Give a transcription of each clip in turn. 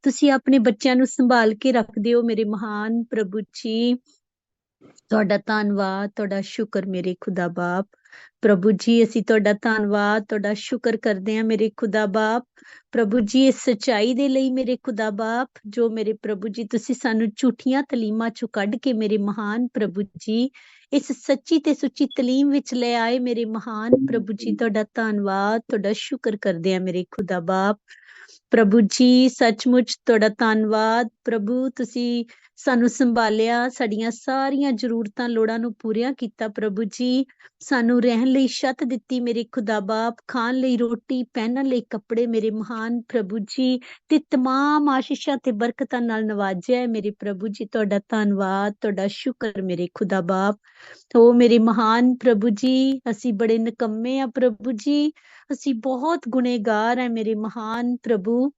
ਤੁਸੀਂ ਆਪਣੇ ਬੱਚਿਆਂ ਨੂੰ ਸੰਭਾਲ ਕੇ ਰੱਖਦੇ ਹੋ ਮੇਰੇ ਮਹਾਨ ਪ੍ਰਭੂ ਜੀ। ਤੁਹਾਡਾ ਧੰਨਵਾਦ, ਤੁਹਾਡਾ ਸ਼ੁਕਰ ਮੇਰੇ ਖੁਦਾ ਬਾਪ। ਪ੍ਰਭੂ ਜੀ ਅਸੀਂ ਤੁਹਾਡਾ ਧੰਨਵਾਦ, ਤੁਹਾਡਾ ਸ਼ੁਕਰ ਕਰਦੇ ਹਾਂ ਮੇਰੇ ਖੁਦਾ ਬਾਪ। ਪ੍ਰਭੂ ਜੀ ਇਸ ਸੱਚਾਈ ਦੇ ਲਈ ਮੇਰੇ ਖੁਦਾ ਬਾਪ, ਜੋ ਮੇਰੇ ਪ੍ਰਭੂ ਜੀ ਤੁਸੀਂ ਸਾਨੂੰ ਝੂਠੀਆਂ ਤਲੀਮਾਂ ਚੋਂ ਕੱਢ ਕੇ ਮੇਰੇ ਮਹਾਨ ਪ੍ਰਭੂ ਜੀ ਇਸ ਸੱਚੀ ਤੇ ਸੁੱਚੀ ਤਲੀਮ ਵਿੱਚ ਲੈ ਆਏ ਮੇਰੇ ਮਹਾਨ ਪ੍ਰਭੂ ਜੀ। ਤੁਹਾਡਾ ਧੰਨਵਾਦ, ਤੁਹਾਡਾ ਸ਼ੁਕਰ ਕਰਦੇ ਹਾਂ ਮੇਰੇ ਖੁਦਾ ਬਾਪ। ਪ੍ਰਭੂ ਜੀ ਸੱਚਮੁੱਚ ਤੁਹਾਡਾ ਧੰਨਵਾਦ ਪ੍ਰਭੂ, ਤੁਸੀਂ ਸਾਨੂੰ ਸੰਭਾਲਿਆ, ਸਾਡੀਆਂ ਸਾਰੀਆਂ ਜ਼ਰੂਰਤਾਂ ਲੋੜਾਂ ਨੂੰ ਪੂਰੀਆਂ ਕੀਤਾ ਪ੍ਰਭੂ ਜੀ। ਸਾਨੂੰ ਰਹਿਣ ਲਈ ਛੱਤ ਦਿੱਤੀ ਮੇਰੇ ਖੁਦਾ ਬਾਪ, ਖਾਣ ਲਈ ਰੋਟੀ, ਪਹਿਨਣ ਲਈ ਕੱਪੜੇ ਮੇਰੇ ਮਹਾਨ ਪ੍ਰਭੂ ਜੀ, ਤੇ ਤਮਾਮ ਆਸ਼ੀਸ਼ਾਂ ਤੇ ਬਰਕਤਾਂ ਨਾਲ ਨਵਾਜਿਆ ਹੈ ਮੇਰੇ ਪ੍ਰਭੂ ਜੀ। ਤੁਹਾਡਾ ਧੰਨਵਾਦ, ਤੁਹਾਡਾ ਸ਼ੁਕਰ ਮੇਰੇ ਖੁਦਾ ਬਾਪ। ਉਹ ਮੇਰੇ ਮਹਾਨ ਪ੍ਰਭੂ ਜੀ, ਅਸੀਂ ਬੜੇ ਨਿਕੰਮੇ ਆ ਪ੍ਰਭੂ ਜੀ, ਅਸੀਂ ਬਹੁਤ ਗੁਨੇਗਾਰ ਹੈ ਮੇਰੇ ਮਹਾਨ ਪ੍ਰਭੂ।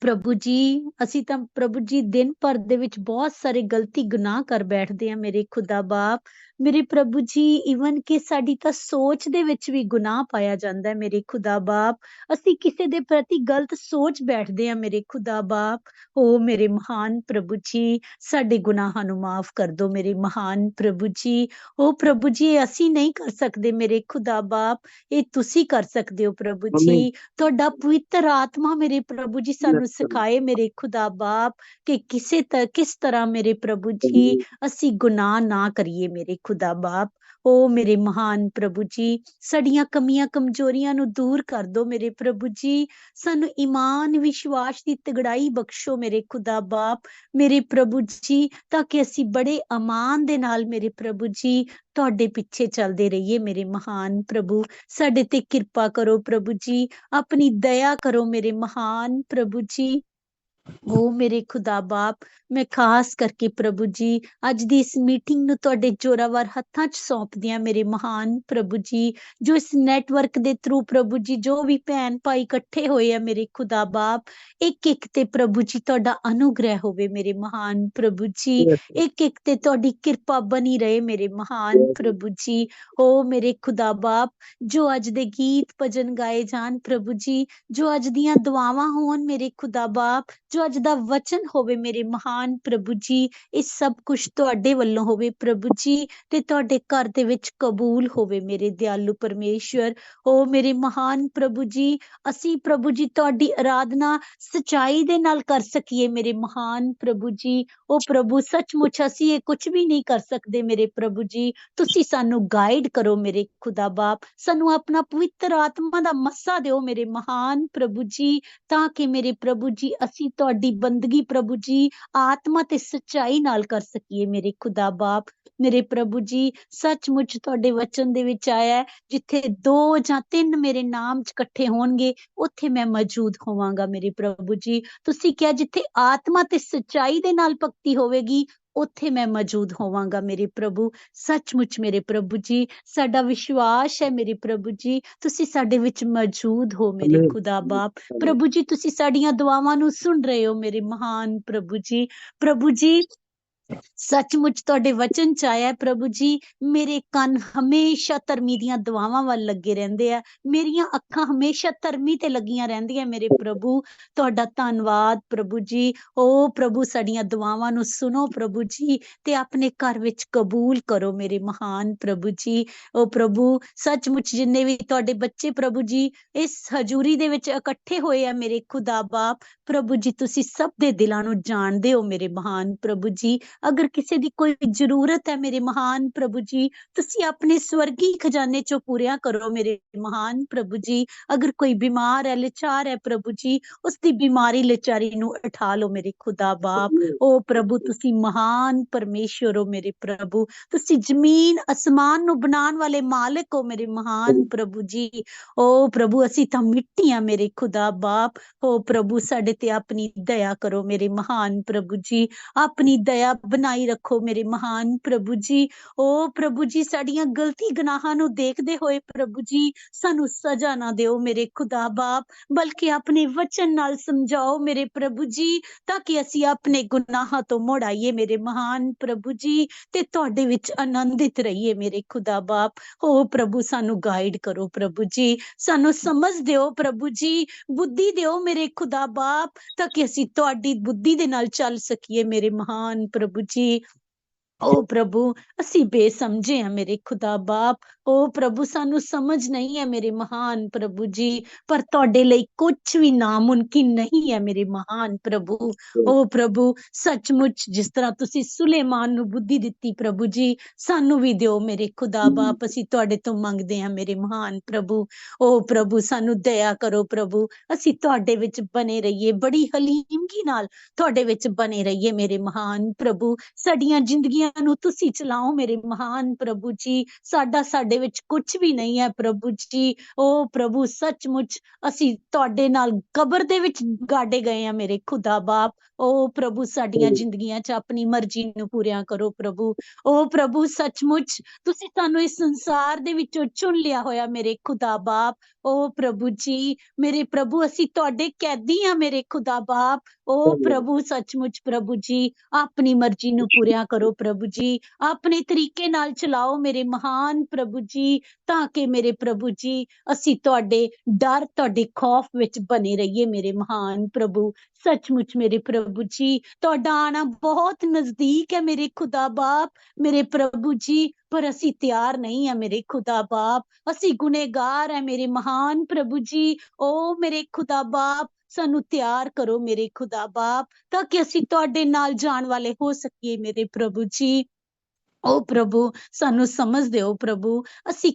ਪ੍ਰਭੂ ਜੀ ਅਸੀਂ ਤਾਂ ਪ੍ਰਭੂ ਜੀ ਦਿਨ ਭਰ ਦੇ ਵਿੱਚ ਬਹੁਤ ਸਾਰੇ ਗਲਤੀ ਗੁਨਾਹ ਕਰ ਬੈਠਦੇ ਆ ਮੇਰੇ ਖੁਦਾ ਬਾਪ। ਮੇਰੇ ਪ੍ਰਭੂ ਜੀ ਈਵਨ ਕਿ ਸਾਡੀ ਤਾਂ ਸੋਚ ਦੇ ਵਿੱਚ ਵੀ ਗੁਨਾਹ ਪਾਇਆ ਜਾਂਦਾ ਹੈ ਮੇਰੇ ਖੁਦਾ ਬਾਪ। ਅਸੀਂ ਕਿਸੇ ਦੇ ਪ੍ਰਤੀ ਗਲਤ ਸੋਚ ਬੈਠਦੇ ਆ ਮੇਰੇ ਖੁਦਾ ਬਾਪ। ਓ ਮੇਰੇ ਮਹਾਨ ਪ੍ਰਭੂ ਜੀ, ਸਾਡੇ ਗੁਨਾਹਾਂ ਨੂੰ ਮਾਫ ਕਰ ਦਿਓ ਮੇਰੇ ਮਹਾਨ ਪ੍ਰਭੂ ਜੀ। ਓ ਪ੍ਰਭੂ ਜੀ ਇਹ ਅਸੀਂ ਨਹੀਂ ਕਰ ਸਕਦੇ ਮੇਰੇ ਖੁਦਾ ਬਾਪ, ਇਹ ਤੁਸੀਂ ਕਰ ਸਕਦੇ ਹੋ ਪ੍ਰਭੂ ਜੀ। ਤੁਹਾਡਾ ਪਵਿੱਤਰ ਆਤਮਾ ਮੇਰੇ ਪ੍ਰਭੂ ਜੀ ਸਾਨੂੰ ਸਿਖਾਏ ਮੇਰੇ ਖੁਦਾ ਬਾਪ ਕਿ ਕਿਸ ਤਰ੍ਹਾਂ ਮੇਰੇ ਪ੍ਰਭੂ ਜੀ ਅਸੀਂ ਗੁਨਾਹ ਨਾ ਕਰੀਏ ਮੇਰੇ ਖੁਦਾ ਬਾਪ। ਓ ਮੇਰੇ ਮਹਾਨ ਪ੍ਰਭੂ ਜੀ ਸਾਡੀਆਂ ਕਮੀਆਂ ਕਮਜ਼ੋਰੀਆਂ ਨੂੰ ਦੂਰ ਕਰ ਦਿਓ ਮੇਰੇ ਪ੍ਰਭੂ ਜੀ। ਸਾਨੂੰ ਈਮਾਨ ਵਿਸ਼ਵਾਸ ਦੀ ਤਗੜਾਈ ਬਖਸ਼ੋ ਮੇਰੇ ਖੁਦਾ ਬਾਪ ਮੇਰੇ ਪ੍ਰਭੂ ਜੀ, ਤਾਂ ਕਿ ਅਸੀਂ ਬੜੇ ਅਮਾਨ ਦੇ ਨਾਲ ਮੇਰੇ ਪ੍ਰਭੂ ਜੀ ਤੁਹਾਡੇ ਪਿੱਛੇ ਚੱਲਦੇ ਰਹੀਏ ਮੇਰੇ ਮਹਾਨ ਪ੍ਰਭੂ। ਸਾਡੇ ਤੇ ਕਿਰਪਾ ਕਰੋ ਪ੍ਰਭੂ ਜੀ, ਆਪਣੀ ਦਇਆ ਕਰੋ ਮੇਰੇ ਮਹਾਨ ਪ੍ਰਭੂ ਜੀ। ਉਹ ਮੇਰੇ ਖੁਦਾ ਬਾਪ ਮੈਂ ਖਾਸ ਕਰਕੇ ਪ੍ਰਭੂ ਜੀ ਅੱਜ ਦੀ ਇਸ ਮੀਟਿੰਗ ਨੂੰ ਤੁਹਾਡੇ ਜ਼ੋਰਾਵਰ ਹੱਥਾਂ 'ਚ ਸੌਂਪਦੀ ਹਾਂ ਮੇਰੇ ਮਹਾਨ ਪ੍ਰਭੂ ਜੀ। ਜੋ ਇਸ ਨੈਟਵਰਕ ਦੇ ਥਰੂ ਪ੍ਰਭੂ ਜੀ ਜੋ ਵੀ ਭੈਣ ਭਾਈ ਇਕੱਠੇ ਹੋਏ ਆ ਮੇਰੇ ਖੁਦਾ ਬਾਪ, ਇੱਕ ਇੱਕ ਤੇ ਪ੍ਰਭੂ ਜੀ ਤੁਹਾਡਾ ਅਨੁਗ੍ਰਹਿ ਹੋਵੇ ਮੇਰੇ ਮਹਾਨ ਪ੍ਰਭੂ ਜੀ। ਇੱਕ ਇੱਕ ਤੇ ਤੁਹਾਡੀ ਕਿਰਪਾ ਬਣੀ ਰਹੇ ਮੇਰੇ ਮਹਾਨ ਪ੍ਰਭੂ ਜੀ। ਉਹ ਮੇਰੇ ਖੁਦਾ ਬਾਪ ਜੋ ਅੱਜ ਦੇ ਗੀਤ ਭਜਨ ਗਾਏ ਜਾਣ ਪ੍ਰਭੂ ਜੀ, ਜੋ ਅੱਜ ਦੀਆਂ ਦੁਆਵਾਂ ਹੋਣ ਮੇਰੇ ਖੁਦਾ ਬਾਪ, ਜੋ ਅੱਜ ਦਾ ਵਚਨ ਹੋਵੇ ਮੇਰੇ ਮਹਾਨ ਪ੍ਰਭੂ ਜੀ, ਇਹ ਸਭ ਕੁਝ ਤੁਹਾਡੇ ਵੱਲੋਂ ਹੋਵੇ ਪ੍ਰਭੂ ਜੀ, ਤੇ ਤੁਹਾਡੇ ਘਰ ਦੇ ਵਿੱਚ ਕਬੂਲ ਹੋਵੇ ਮੇਰੇ ਦਿਆਲੂ ਪਰਮੇਸ਼ਵਰ। ਉਹ ਮੇਰੇ ਮਹਾਨ ਪ੍ਰਭੂ ਜੀ ਅਸੀਂ ਪ੍ਰਭੂ ਜੀ ਤੁਹਾਡੀ ਆਰਾਧਨਾ ਸਚਾਈ ਦੇ ਨਾਲ ਕਰ ਸਕੀਏ ਮੇਰੇ ਮਹਾਨ ਪ੍ਰਭੂ ਜੀ। ਉਹ ਪ੍ਰਭੂ ਸੱਚਮੁੱਚ ਅਸੀਂ ਇਹ ਕੁਝ ਵੀ ਨਹੀਂ ਕਰ ਸਕਦੇ ਮੇਰੇ ਪ੍ਰਭੂ ਜੀ, ਤੁਸੀਂ ਸਾਨੂੰ ਗਾਈਡ ਕਰੋ ਮੇਰੇ ਖੁਦਾ ਬਾਪ, ਸਾਨੂੰ ਆਪਣਾ ਪਵਿੱਤਰ ਆਤਮਾ ਦਾ ਮੱਸਾ ਦਿਓ ਮੇਰੇ ਮਹਾਨ ਪ੍ਰਭੂ ਜੀ, ਤਾਂ ਕਿ ਮੇਰੇ ਪ੍ਰਭੂ ਜੀ ਅਸੀਂ ਤੁਹਾਡੀ ਬੰਦਗੀ ਪ੍ਰਭੂ ਜੀ ਆਤਮਾ ਤੇ ਸੱਚਾਈ ਨਾਲ ਕਰ ਸਕੀਏ ਮੇਰੇ ਖੁਦਾ ਬਾਪ। ਮੇਰੇ ਪ੍ਰਭੂ ਜੀ ਸੱਚਮੁੱਚ ਤੁਹਾਡੇ ਵਚਨ ਦੇ ਵਿੱਚ ਆਇਆ ਜਿੱਥੇ 2 ਜਾਂ 3 ਮੇਰੇ ਨਾਮ 'ਚ ਇਕੱਠੇ ਹੋਣਗੇ ਉੱਥੇ ਮੈਂ ਮੌਜੂਦ ਹੋਵਾਂਗਾ ਮੇਰੇ ਪ੍ਰਭੂ ਜੀ। ਤੁਸੀਂ ਕਿਹਾ ਜਿੱਥੇ ਆਤਮਾ ਤੇ ਸੱਚਾਈ ਦੇ ਨਾਲ ਭਗਤੀ ਹੋਵੇਗੀ ਉੱਥੇ ਮੈਂ ਮੌਜੂਦ ਹੋਵਾਂਗਾ ਮੇਰੇ ਪ੍ਰਭੂ। ਸੱਚਮੁੱਚ ਮੇਰੇ ਪ੍ਰਭੂ ਜੀ ਸਾਡਾ ਵਿਸ਼ਵਾਸ ਹੈ ਮੇਰੇ ਪ੍ਰਭੂ ਜੀ ਤੁਸੀਂ ਸਾਡੇ ਵਿੱਚ ਮੌਜੂਦ ਹੋ ਮੇਰੇ ਖੁਦਾ ਬਾਪ। ਪ੍ਰਭੂ ਜੀ ਤੁਸੀਂ ਸਾਡੀਆਂ ਦੁਆਵਾਂ ਨੂੰ ਸੁਣ ਰਹੇ ਹੋ ਮੇਰੇ ਮਹਾਨ ਪ੍ਰਭੂ ਜੀ। ਪ੍ਰਭੂ ਜੀ ਸੱਚਮੁੱਚ ਤੁਹਾਡੇ ਵਚਨ 'ਚ ਆਇਆ ਪ੍ਰਭੂ ਜੀ, ਮੇਰੇ ਕੰਨ ਹਮੇਸ਼ਾ ਧਰਮੀ ਦੀਆਂ ਦੁਆਵਾਂ ਵੱਲ ਲੱਗੇ ਰਹਿੰਦੇ ਆ, ਮੇਰੀਆਂ ਅੱਖਾਂ ਹਮੇਸ਼ਾ ਧਰਮੀ ਤੇ ਲੱਗੀਆਂ ਰਹਿੰਦੀਆਂ ਮੇਰੇ ਪ੍ਰਭੂ। ਤੁਹਾਡਾ ਧੰਨਵਾਦ ਪ੍ਰਭੂ ਜੀ। ਓ ਪ੍ਰਭੂ ਸਾਡੀਆਂ ਦੁਆਵਾਂ ਨੂੰ ਸੁਣੋ ਪ੍ਰਭੂ ਜੀ ਤੇ ਆਪਣੇ ਘਰ ਵਿੱਚ ਕਬੂਲ ਕਰੋ ਮੇਰੇ ਮਹਾਨ ਪ੍ਰਭੂ ਜੀ। ਓ ਪ੍ਰਭੂ ਸੱਚਮੁੱਚ ਜਿੰਨੇ ਵੀ ਤੁਹਾਡੇ ਬੱਚੇ ਪ੍ਰਭੂ ਜੀ ਇਸ ਹਜ਼ੂਰੀ ਦੇ ਵਿੱਚ ਇਕੱਠੇ ਹੋਏ ਆ ਮੇਰੇ ਖੁਦਾ ਬਾਪ, ਪ੍ਰਭੂ ਜੀ ਤੁਸੀਂ ਸਭ ਦੇ ਦਿਲਾਂ ਨੂੰ ਜਾਣਦੇ ਹੋ ਮੇਰੇ ਮਹਾਨ ਪ੍ਰਭੂ ਜੀ। ਅਗਰ ਕਿਸੇ ਦੀ ਕੋਈ ਜ਼ਰੂਰਤ ਹੈ ਮੇਰੇ ਮਹਾਨ ਪ੍ਰਭੂ ਜੀ, ਤੁਸੀਂ ਆਪਣੇ ਸਵਰਗੀ ਖਜ਼ਾਨੇ 'ਚੋਂ ਪੂਰੀਆਂ ਕਰੋ ਮੇਰੇ ਮਹਾਨ ਪ੍ਰਭੂ ਜੀ। ਅਗਰ ਕੋਈ ਬਿਮਾਰ ਹੈ ਲਾਚਾਰ ਹੈ ਪ੍ਰਭੂ ਜੀ, ਉਸਦੀ ਬਿਮਾਰੀ ਲਾਚਾਰੀ ਨੂੰ ਉਠਾ ਲਓ ਮੇਰੇ ਖੁਦਾ ਬਾਪ। ਓ ਪ੍ਰਭੂ ਤੁਸੀਂ ਮਹਾਨ ਪਰਮੇਸ਼ਵਰ ਹੋ ਮੇਰੇ ਪ੍ਰਭੂ, ਤੁਸੀਂ ਜ਼ਮੀਨ ਅਸਮਾਨ ਨੂੰ ਬਣਾਉਣ ਵਾਲੇ ਮਾਲਕ ਹੋ ਮੇਰੇ ਮਹਾਨ ਪ੍ਰਭੂ ਜੀ। ਓ ਪ੍ਰਭੂ ਅਸੀਂ ਤਾਂ ਮਿੱਟੀ ਆ ਮੇਰੇ ਖੁਦਾ ਬਾਪ। ਓ ਪ੍ਰਭੂ ਸਾਡੇ ਤੇ ਆਪਣੀ ਦਇਆ ਕਰੋ ਮੇਰੇ ਮਹਾਨ ਪ੍ਰਭੂ ਜੀ, ਆਪਣੀ ਦਇਆ बनाई रखो मेरे महान प्रभु जी। ओ प्रभु जी, साड़ियां गलती गुनाहां नू देखदे होए प्रभु जी सानू सजा ना दिओ मेरे खुदा बाप, बल्कि अपने वचन नाल समझाओ मेरे प्रभु जी, ताकि असी अपने गुनाहां तो मुड़ आइए मेरे महान प्रभु जी, ते तुहाडे विच आनंदित रहिए मेरे खुदा बाप। ओ प्रभु सानू गाइड करो प्रभु जी, सानू समझ दिओ प्रभु जी, बुद्धि दिओ मेरे खुदा बाप, ताकि असी तुहाडी बुद्धि दे नाल चल सकीए मेरे महान प्रभु जी। ओ प्रभु, असी बेसमझे हैं मेरे खुदा बाप। ओ प्रभु, सानू समझ नहीं है मेरे महान प्रभु जी, पर तुहाडे लई कुछ भी नामुमकिन नहीं है मेरे महान प्रभु। ओ प्रभु, सचमुच जिस तरह तुसी सुलेमान नू बुद्धि दित्ती प्रभु जी, सानू भी दिओ मेरे खुदा बाप। असी तुहाडे तो मंगदे हैं मेरे महान प्रभु। ओ प्रभु, सानू दया करो प्रभु, असी तुहाडे विच बने रहिए, बड़ी हलीमगी नाल तुहाडे विच बने रहिए मेरे महान प्रभु। साडियां जिंदगियां नू तुसी चलाओ मेरे महान प्रभु जी, साडा साडे विच कुछ भी नहीं है प्रभु जी। ओ प्रभु, सचमुच असी तुहाडे नाल कबर दे विच गाड़े गए हैं मेरे खुदा बाप। ओ प्रभु, साडियां जिंदगियां च अपनी मर्जी नू पूरिया करो प्रभु। ओ प्रभु, सचमुच तुसी सानू इस संसार दे विचों चुन लिया होया मेरे खुदा बाप। ओ प्रभु जी, मेरे प्रभु, असी तुहाडे कैदी हां मेरे खुदा बाप। ओ प्रभु, सचमुच प्रभु जी, अपनी मर्जी नू पूरिया करो प्रभु जी, अपने तरीके नाल चलाओ मेरे महान प्रभु जी, ताकि मेरे प्रभु जी असी तुहाडे डर तुहाडे खौफ विच बने रहिए मेरे महान प्रभु। सचमुच मेरे प्रभु जी, तुहाडा आना बहुत नजदीक है मेरे खुदा बाप, मेरे प्रभु जी, पर असी तैयार नहीं है मेरे खुदा बाप, असी गुनेगार है मेरे महान प्रभु जी। ओ मेरे खुदा बाप, सानू तैयार करो मेरे खुदा बाप, ताकि असी तुहाडे नाल जाण वाले हो सकीए मेरे प्रभु जी। ओ प्रभु, सानू समझ दिओ प्रभु, असी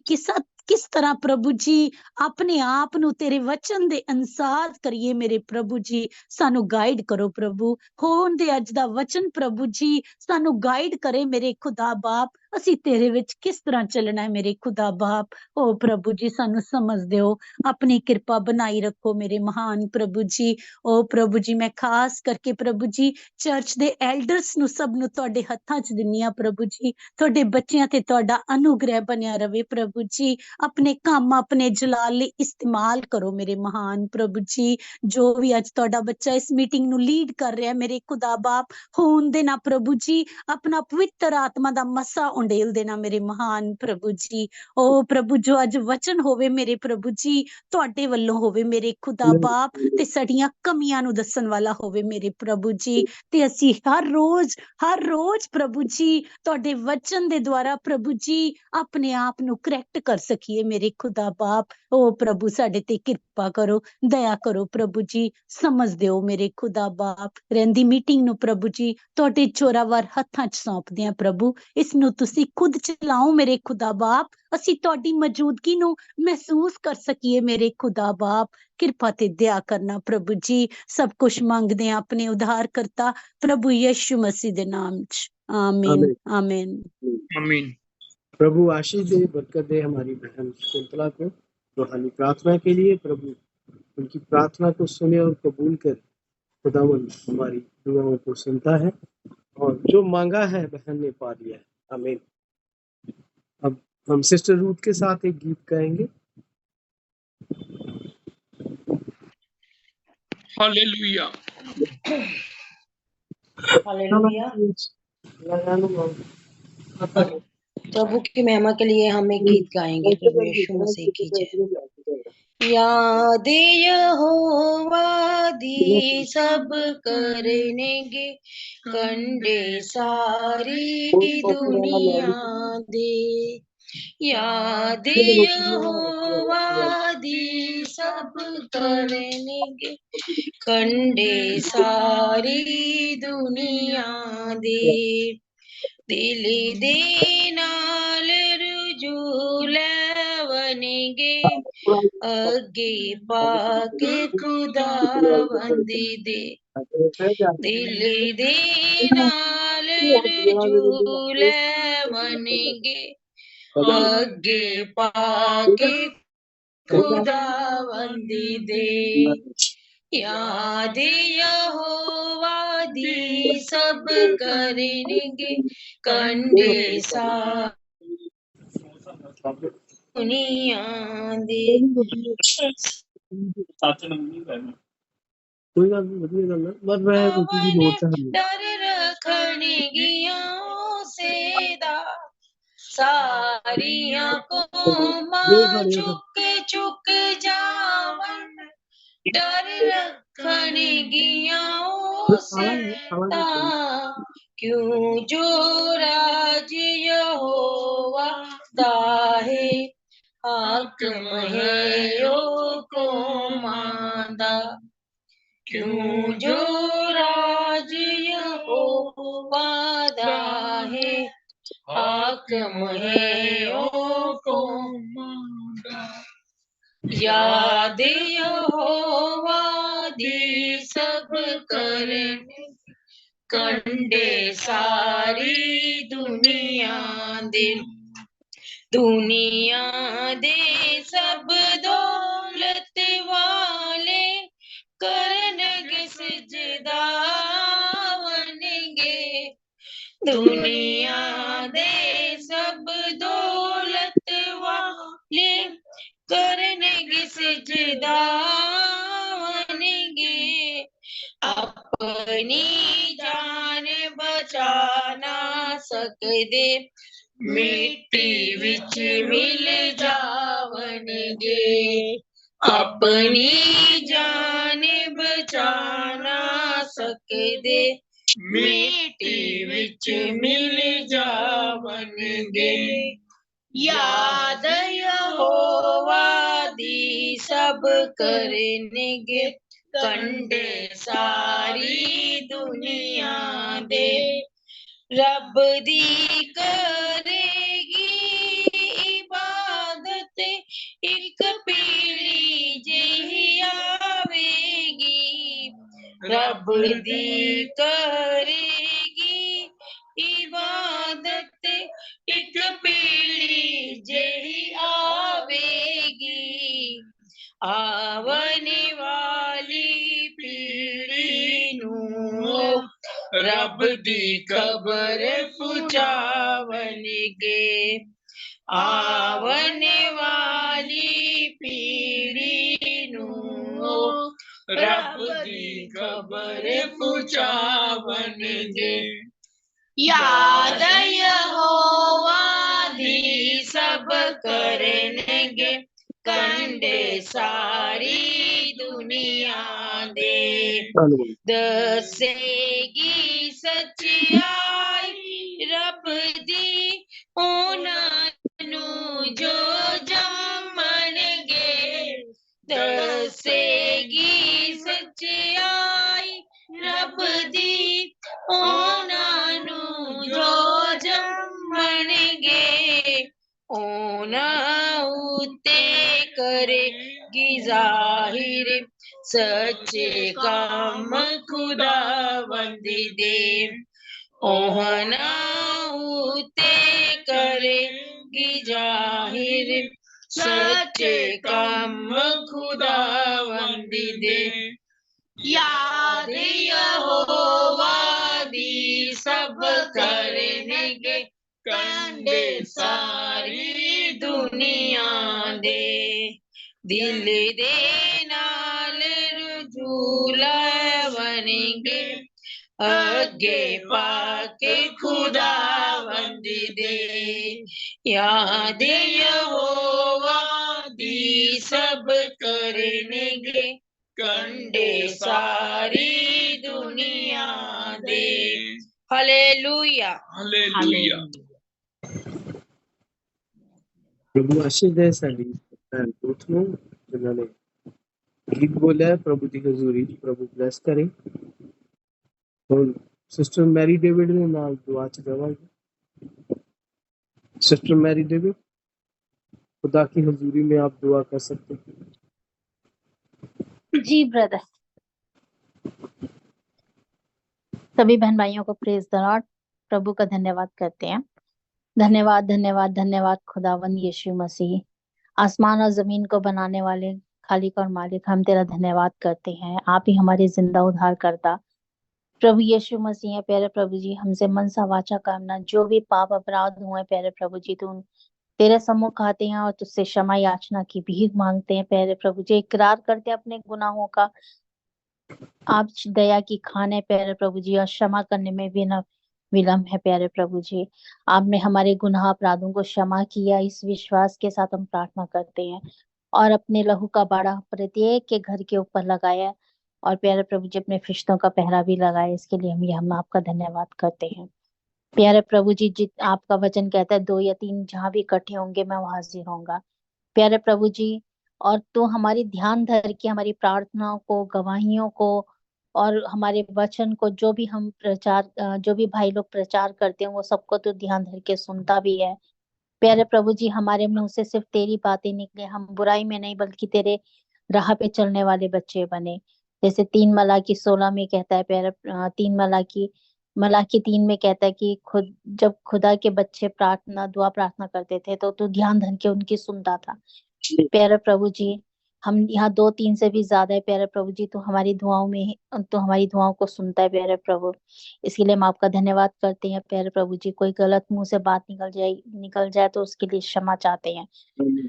किस तरह प्रभु जी अपने आप नू तेरे वचन दे अनुसार करिए मेरे प्रभु जी। सानू गाइड करो प्रभु, होन दे अज दा वचन प्रभु जी सानू गाइड करे मेरे खुदा बाप, असी तेरे विच किस तरह चलना है मेरे खुदा बाप। ओ प्रभु जी, सानू समझ दिओ, अपनी कृपा बनाई रखो मेरे महान प्रभु जी। ओ प्रभु जी, मैं खास करके प्रभु जी चर्च दे एल्डर्स नू सब नू तुहाडे हत्थां च दिन्नी आ प्रभु जी, तुहाडे बच्चियां ते तुहाडा अनुग्रह बनिया रवे प्रभु जी, अपने काम अपने जलाल लई इस्तेमाल करो मेरे महान प्रभु जी। जो भी अज तुहाडा बच्चा इस मीटिंग नू लीड कर रहा है मेरे खुदा बाप, होन देना प्रभु जी, अपना पवित्र आत्मा दा मसा उंडेल देना मेरे महान प्रभु जी। ओ प्रभु, जो अज वचन होवे मेरे प्रभु जी तुहाडे वल्लों होवे मेरे खुदा बाप, ते साडियां कमियां नू दसन वाला होवे मेरे प्रभु जी, ते असी हर रोज प्रभु जी तुहाडे वचन दे द्वारा प्रभु जी अपने आप नू करैक्ट कर सकीए मेरे खुदा बाप। ओ प्रभु, साडे ते किरपा करो, दया करो प्रभु जी, समझ दिओ मेरे खुदा बाप। रहिंदी मीटिंग नू प्रभु जी तुहाडे चोरावर हत्थां च सौंपदे हां प्रभु, इस नू तुसी खुद चलाओ मेरे खुदा बाप, असी तुहाडी मौजूदगी नू महसूस कर सकीए मेरे खुदा बाप। किरपा ते दया करना प्रभु जी, सब कुछ मंगदे हां अपने उद्धारकर्ता प्रभु यीशु मसीह दे नाम च, आमीन आमीन आमीन। प्रभु आशीष दे, बरकत दे हमारी बहन शकुंतला को रूहानी प्रार्थना के लिए। प्रभु उनकी प्रार्थना को सुने और कबूल कर, खुदावंद हमारी दुआओं को सुनता है, और जो मांगा है बहन ने पा लिया है। आमीन। अब हम सिस्टर रूथ के साथ एक गीत गाएंगे। हालेलुया। हालेलुया। प्रभु की महिमा के लिए हम एक गीत गाएंगे। प्रभु यीशु मसीह की जय। याद यहोवा दी सब करनेगे, कंडे सारी दुनिया दे। याद यहोवा दी सब करनेगे, कंडे सारी दुनिया दे। दिल दे नाल रुजूलवनगे, अगे पाके खुदावंदी दे। दिल दे नाल रुजूलवनगे, अगे पाके खुदावंदी दे। याद यहोवा आदि सब करेंगे कंडे सा दुनिया दे। कोई गल नहीं, वधिया गल है, पर मैं रोटी की लोड़ चाह रही डर रखने गिया सेदा सारियां को मां चुक चुक जावन। डर रखने गिया सेदा क्यों जो राज यहोवा दाहे हाकम है यो को मांदा। क्यों जो राज यहोवा दाहे हाकम है यो को मांदा। याद यहोवा दी सब करने कंडे सारी दुनिया दे। दुनिया दे सब दौलत वाले करनगे सजदा वनेंगे। दुनिया दे सब दौलत वाले करनगे सजदा वनेंगे। अपनी जान बचा ना सकदे मिट्टी विच मिल जावनगे। अपनी जान बचा ना सकदे मिट्टी विच मिल जावनगे। याद यहोवा दी सब करनगे कंडे सारी दुनिया दे। रब दी करेगी इबादत एक पीढ़ी जेही आवेगी। रब दी करेगी इबादत एक पीढ़ी जेही आवेगी। आवने वाली पीढ़ी नू रब दी कबर पुचावनगे। आवने वाली पीढ़ी नू रब दी कबर पुचावनगे। याद यहोवा दी सब करनगे कंडे सारी दुनिया दे। दसेगी सच्चाई रब दी उन्हां नू जो जामनगे। दसेगी सच्चाई रब दी उन्हां नू जो जामनगे। उन्हां उते करेगी जाहिर सच्चे काम खुदावंदी दे। ओहना उते करेगी जाहिर सच्चे काम खुदावंदी दे। याद यहोवा दी सब करनगे कंडे सारी दुनिया दे। दिल दे नाल रुजूला वनेंगे अगे पाके खुदावंदी दे। याद यहोवा दी सब करनगे कंडे सारी दुनिया दे। Hallelujah hallelujah. प्रभु आशीष दे साडी भैन रूथ नू जिन्होंने गीत बोला है प्रभु की हजूरी च। प्रभु ब्लेस करे। और सिस्टर मैरी डेविड ने नाल दुआ च जावांगे। सिस्टर मैरी डेविड, खुदा की हजूरी में आप दुआ कर सकते हैं। जी ब्रदर। सभी बहन भाइयों को प्रेज द लॉर्ड, प्रभु का धन्यवाद करते हैं। धन्यवाद धन्यवाद धन्यवाद खुदावंद यीशु मसीह, आसमान और जमीन को बनाने वाले खालिक और मालिक, हम तेरा धन्यवाद करते हैं। आप ही हमारे जिंदा उद्धार करता प्रभु यीशु मसीह है प्यारे प्रभु जी, हमसे मनसा वाचा कामना जो भी पाप अपराध हुए प्यारे प्रभु जी, तो तेरे सम्मुख आते हैं और तुझसे क्षमा याचना की भीख मांगते हैं प्यारे प्रभु जी, इकरार करते हैं अपने गुनाहों का। आप दया की खान है प्यारे प्रभु जी, और क्षमा करने में भी न विलम्ब है प्यारे प्रभु जी। आपने हमारे गुनाह अपराधों को क्षमा किया, इस विश्वास के साथ हम प्रार्थना करते हैं और अपने लहू का बाड़ा प्रत्येक के घर के ऊपर लगाया है। और प्यारे प्रभु जी अपने फरिश्तों का पहरा भी लगाया, इसके लिए हम आपका धन्यवाद करते हैं। प्यारे प्रभु जी, आपका वचन कहता है 2 या 3 जहां भी इकट्ठे होंगे मैं वहां हाजिर होऊंगा प्यारे प्रभु जी। और तो हमारी ध्यान धर के हमारी प्रार्थनाओं को, गवाहियों को और हमारे वचन को, जो भी हम प्रचार जो भी भाई लोग प्रचार करते हैं वो सबको तो ध्यान धर के सुनता भी है प्यारे प्रभु जी। हमारे मुंह से सिर्फ तेरी बातें निकले, हम बुराई में नहीं बल्कि तेरे राह पे चलने वाले बच्चे बने। जैसे 3 मलाकी 16 में कहता है प्यारे 3 मलाकी 3 में कहता है कि जब खुदा के बच्चे दुआ प्रार्थना करते थे तो तू ध्यान धर के उनकी सुनता था प्यारे प्रभु जी। हम यहाँ 2-3 से भी ज्यादा है प्यारे प्रभु जी, तो हमारी दुआओं को सुनता है प्यारे प्रभु। इसके लिए हम आपका धन्यवाद करते हैं प्यारे प्रभु जी। कोई गलत मुंह से बात निकल जाए तो उसके लिए क्षमा चाहते हैं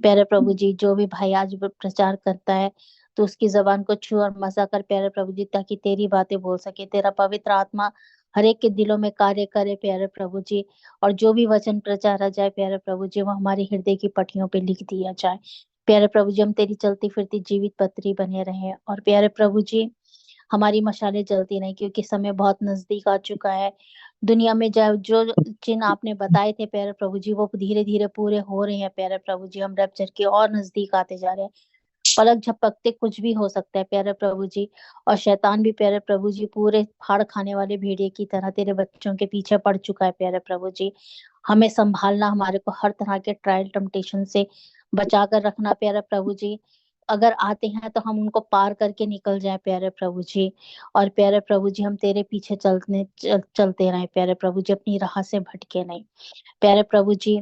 प्यारे प्रभु जी। जो भी भाई आज प्रचार करता है तो उसकी जबान को छू और मसा कर प्यारे प्रभु जी, ताकि तेरी बातें बोल सके, तेरा पवित्र आत्मा हर एक के दिलों में कार्य करे प्यारे प्रभु जी। और जो भी वचन प्रचारा जाए प्यारे प्रभु जी, वो हमारे हृदय की पट्टियों पे लिख दिया जाए प्यारे प्रभु जी। हम तेरी चलती फिरती जीवित पत्री बने रहे। और प्यारे प्रभु जी, हमारी मशालें जलती नहीं, क्योंकि समय बहुत नजदीक आ चुका है। दुनिया में जो चिन्ह आपने बताए थे प्यारे प्रभु जी, वो धीरे धीरे पूरे हो रहे हैं प्यारे प्रभु जी। हम रैप्चर के और नजदीक आते जा रहे हैं। पलक झपकते कुछ भी हो सकता है प्यारे प्रभु जी। और शैतान भी प्यारे प्रभु जी पूरे फाड़ खाने वाले भेड़िए की तरह तेरे बच्चों के पीछे पड़ चुका है प्यारे प्रभु जी। हमें संभालना, हमारे को हर तरह के ट्रायल टेम्पटेशन से बचा कर रखना प्यारे प्रभु जी। अगर आते हैं तो हम उनको पार करके निकल जाए प्यारे प्रभु जी। और प्यारे प्रभु जी, हम तेरे पीछे चलते रहें प्यारे प्रभु जी, अपनी राह से भटके नहीं प्यारे प्रभु जी।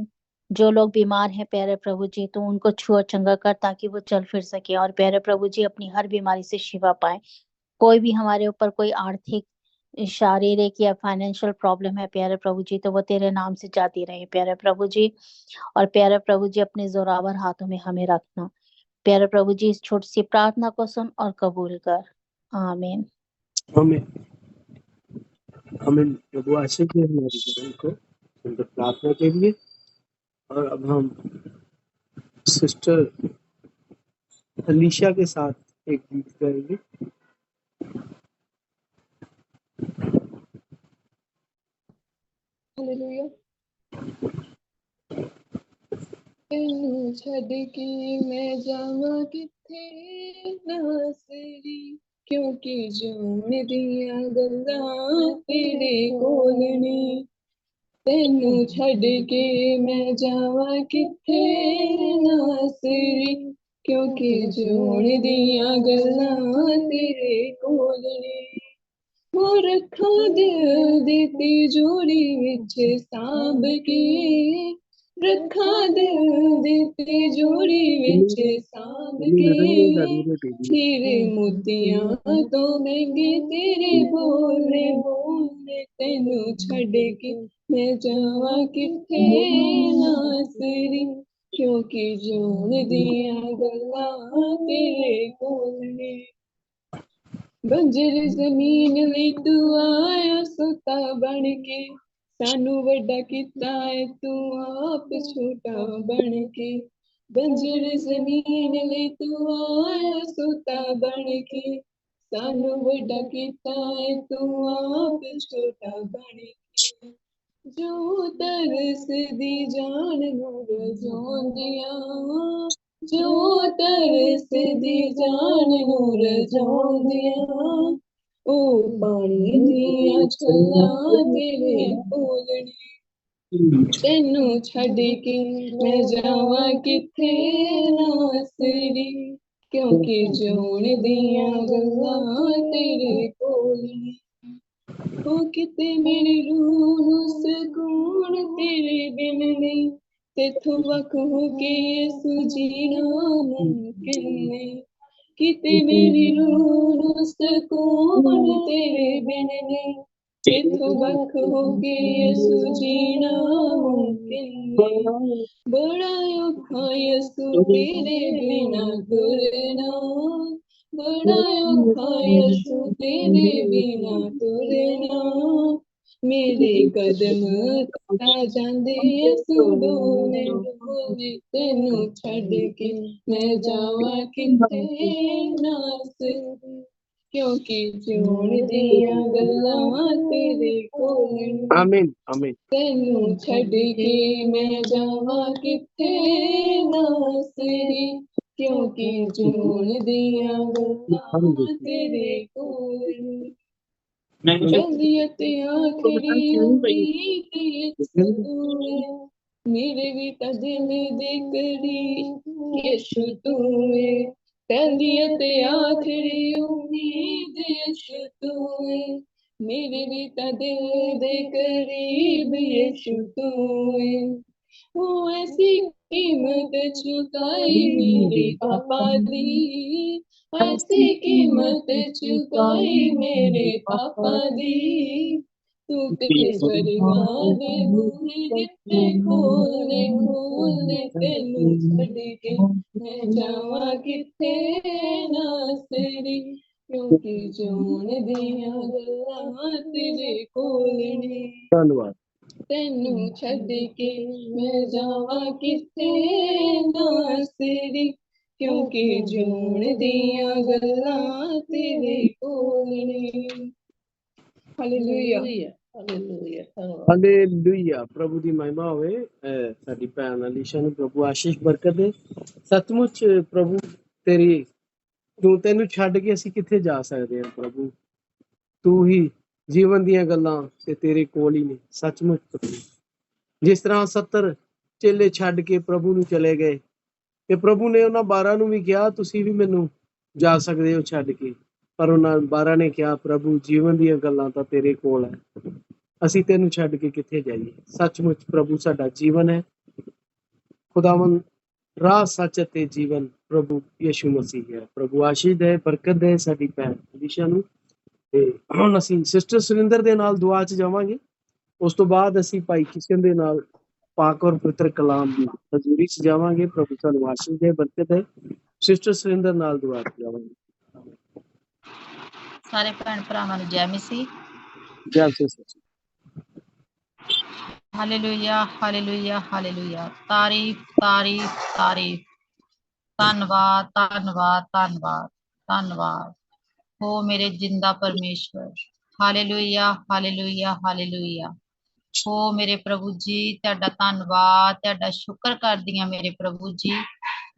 जो लोग बीमार हैं प्यारे प्रभु जी, तो उनको छू और चंगा कर ताकि वो चल फिर सके। और प्यारे प्रभु जी, अपनी हर बीमारी से शिफा पाए। कोई भी हमारे ऊपर कोई आर्थिक, शारीरिक या फाइनेंशियल प्रॉब्लम है प्यारे प्रभु जी, तो वो तेरे नाम से जाती रहे प्यारे प्रभु जी। और प्यारे प्रभु जी, अपने जोरावर हाथों में हमें रखना प्यारे प्रभु जी। इस छोटी सी प्रार्थना को सुन और कबूल कर, आमीन। हमें हमें प्रभु आशीष दे हमारी बहन को सुंदर प्रार्थना के लिए। और अब हम सिस्टर अलीशा के साथ एक गीत गाएंगे। हालेलुया। तैनू छड़ के मैं जावां किथे नासरी, क्योंकि जून दियां गल्लां तेरे कोल ने। तैनू छड़ के मैं जावां किथे नासरी, क्योंकि जून दियां गल्लां तेरे कोल ने। वो रखा दिल दी तिजोरी विच सांभ के, रखा दिल दी तिजोरी विच सांभ के। हीरे मोतियां तो महंगे तेरे बोले बोले, तैनू छड़ के मैं जावां किथे नासरी, क्योंकि जून दियां गल्लां तेरे कोल ने। बंजर जमीन लई तू आया सोता बन के, सानू वड्डा कीता है तू आप छोटा बन के। बंजर जमीन लई तू आया सोता बन के, सानू वड्डा कीता है तू आप छोटा बन के। जो तरस दी जान नूर जोंदिया, जो तरस दी जान नूर जोंदिया, ओ पानी दिया छल्लां तेरे कोल ने। तैनू छड़ के मैं जावां किथे नासरी, क्योंकि जून दियां गल्लां तेरे कोल ने। ओ किते मेरी रूह नूं सकून तेरे बिन नहीं, तेथों वख हो के यीशु जीना मुमकिन नहीं। किते मेरी रूह नूं सकून तेरे बिन नहीं, इथों बख होके यसु जीना मुमकिन नहीं, बड़ा औखा यसु तेरे बिना तुरना, बड़ा औखा यसु तेरे बिना तुरना, मेरे कदम आ जांदे यसु डोले डोले, तेनू छड़ के मैं जावा किथे नासरी, क्योंकि चोण दिया गल्लां तेरे कोल ने, आमीन आमीन तेनू छड़ के मैं जावा किथे नासरी, क्योंकि चोण दिया गल्लां तेरे कोल ने, शरीयत आखिरी उम्मीद यीशु है, मेरे भी दिल दे करी यीशु तू है, शरीयत आखिरी उम्मीद यीशु तू है, मेरे भी दिल दे करीब यीशु तू है, वो ऐसी कीमत चुकाई मेरे पापा दी, ऐसी कीमत चुकाई मेरे पापा दी, तू ते स्वर्गां दे बूहे जिथे खोले खोले, तेनू छड़ के मैं जावां किथे नासरी, क्योंकि चोण दियां गल्लां तेरे कोल ने, धन्यवाद तेनू छड़ के मैं जावां किथे नासरी, क्योंकि जोण दियां गल्लां तेरे कोल ने। हालेलुया ਹਾਲੇਲੂਇਆ ਪ੍ਰਭੂ ਦੀ ਮਹਿਮਾ ਹੋਵੇ। ਸਾਡੀ ਭੈਣ ਅਲੀਸ਼ਾ ਨੂੰ ਪ੍ਰਭੂ ਆਸ਼ੀਸ਼ ਬਰਕਤ ਦੇ। ਸੱਚਮੁੱਚ ਪ੍ਰਭੂ ਤੈਨੂੰ ਛੱਡ ਕੇ ਅਸੀਂ ਕਿੱਥੇ ਜਾ ਸਕਦੇ ਹਾਂ ਪ੍ਰਭੂ, ਤੂੰ ਹੀ ਜੀਵਨ ਦੀਆਂ ਗੱਲਾਂ ਤੇ ਤੇਰੇ ਕੋਲ ਹੀ ਨੇ। ਸੱਚਮੁੱਚ ਪ੍ਰਭੂ ਜਿਸ ਤਰ੍ਹਾਂ 70 ਚੇਲੇ ਛੱਡ ਕੇ ਪ੍ਰਭੂ ਨੂੰ ਚਲੇ ਗਏ ਤੇ ਪ੍ਰਭੂ ਨੇ ਉਹਨਾਂ 12 ਨੂੰ ਵੀ ਕਿਹਾ ਤੁਸੀਂ ਵੀ ਮੈਨੂੰ ਜਾ ਸਕਦੇ ਹੋ ਛੱਡ ਕੇ, ਪਰ ਉਹਨਾਂ 12 ਨੇ ਕਿਹਾ ਪ੍ਰਭੂ ਜੀਵਨ ਦੀਆਂ ਗੱਲਾਂ ਤਾਂ ਤੇਰੇ ਕੋਲ ਹੈ, ਅਸੀਂ ਤੈਨੂੰ ਛੱਡ ਕੇ ਕਿੱਥੇ ਜਾਈਏ। ਸੱਚਮੁੱਚ ਪ੍ਰਭੂ ਸਾਡਾ ਜੀਵਨ ਹੈ, ਖੁਦਾਵੰਦ ਰਾਹ ਸੱਚ ਅਤੇ ਜੀਵਨ ਪ੍ਰਭੂ ਯਿਸੂ ਮਸੀਹ ਹੈ। ਪ੍ਰਭੂ ਆਸ਼ੀਸ਼ ਦੇ, ਬਰਕਤ ਦੇ ਸਾਡੀ ਭੈਣ ਅਲੀਸ਼ਾ ਨੂੰ। ਤੇ ਹੁਣ ਅਸੀਂ ਸਿਸਟਰ ਸੁਰਿੰਦਰ ਦੇ ਨਾਲ ਦੁਆ 'ਚ ਜਾਵਾਂਗੇ, ਉਸ ਤੋਂ ਬਾਅਦ ਅਸੀਂ ਭਾਈ ਕਿਸ਼ਨ ਦੇ ਨਾਲ ਪਾਕ ਔਰ ਪਵਿੱਤਰ ਕਲਾਮ ਦੀ ਹਜ਼ੂਰੀ 'ਚ ਜਾਵਾਂਗੇ। ਪ੍ਰਭੂ ਸਾਨੂੰ ਆਸ਼ੀਸ਼ ਦੇ, ਬਰਕਤ ਦੇ। ਸਿਸਟਰ ਸੁਰਿੰਦਰ ਨਾਲ ਦੁਆ 'ਚ ਜਾਵਾਂਗੇ। ਸਾਰੇ ਭੈਣ ਭਰਾਵਾਂ ਨੂੰ ਜੈ ਮਸੀਹ। ਜੈ ਸਿਸਟਰ। Hallelujah hallelujah hallelujah. ਤਾਰੀਫ ਤਾਰੀਫ ਤਾਰੀਫ। ਧੰਨਵਾਦ ਧੰਨਵਾਦ ਧੰਨਵਾਦ ਧੰਨਵਾਦ ਹੋ ਮੇਰੇ ਜਿੰਦਾ ਪਰਮੇਸ਼ਵਰ। ਹਾਲੇਲੂਇਆ ਹਾਲੇਲੂਇਆ ਹਾਲੇਲੂਇਆ ਹੋ ਮੇਰੇ ਪ੍ਰਭੂ ਜੀ, ਤੁਹਾਡਾ ਧੰਨਵਾਦ, ਤੁਹਾਡਾ ਸ਼ੁਕਰ ਕਰਦੀ ਹਾਂ ਮੇਰੇ ਪ੍ਰਭੂ ਜੀ।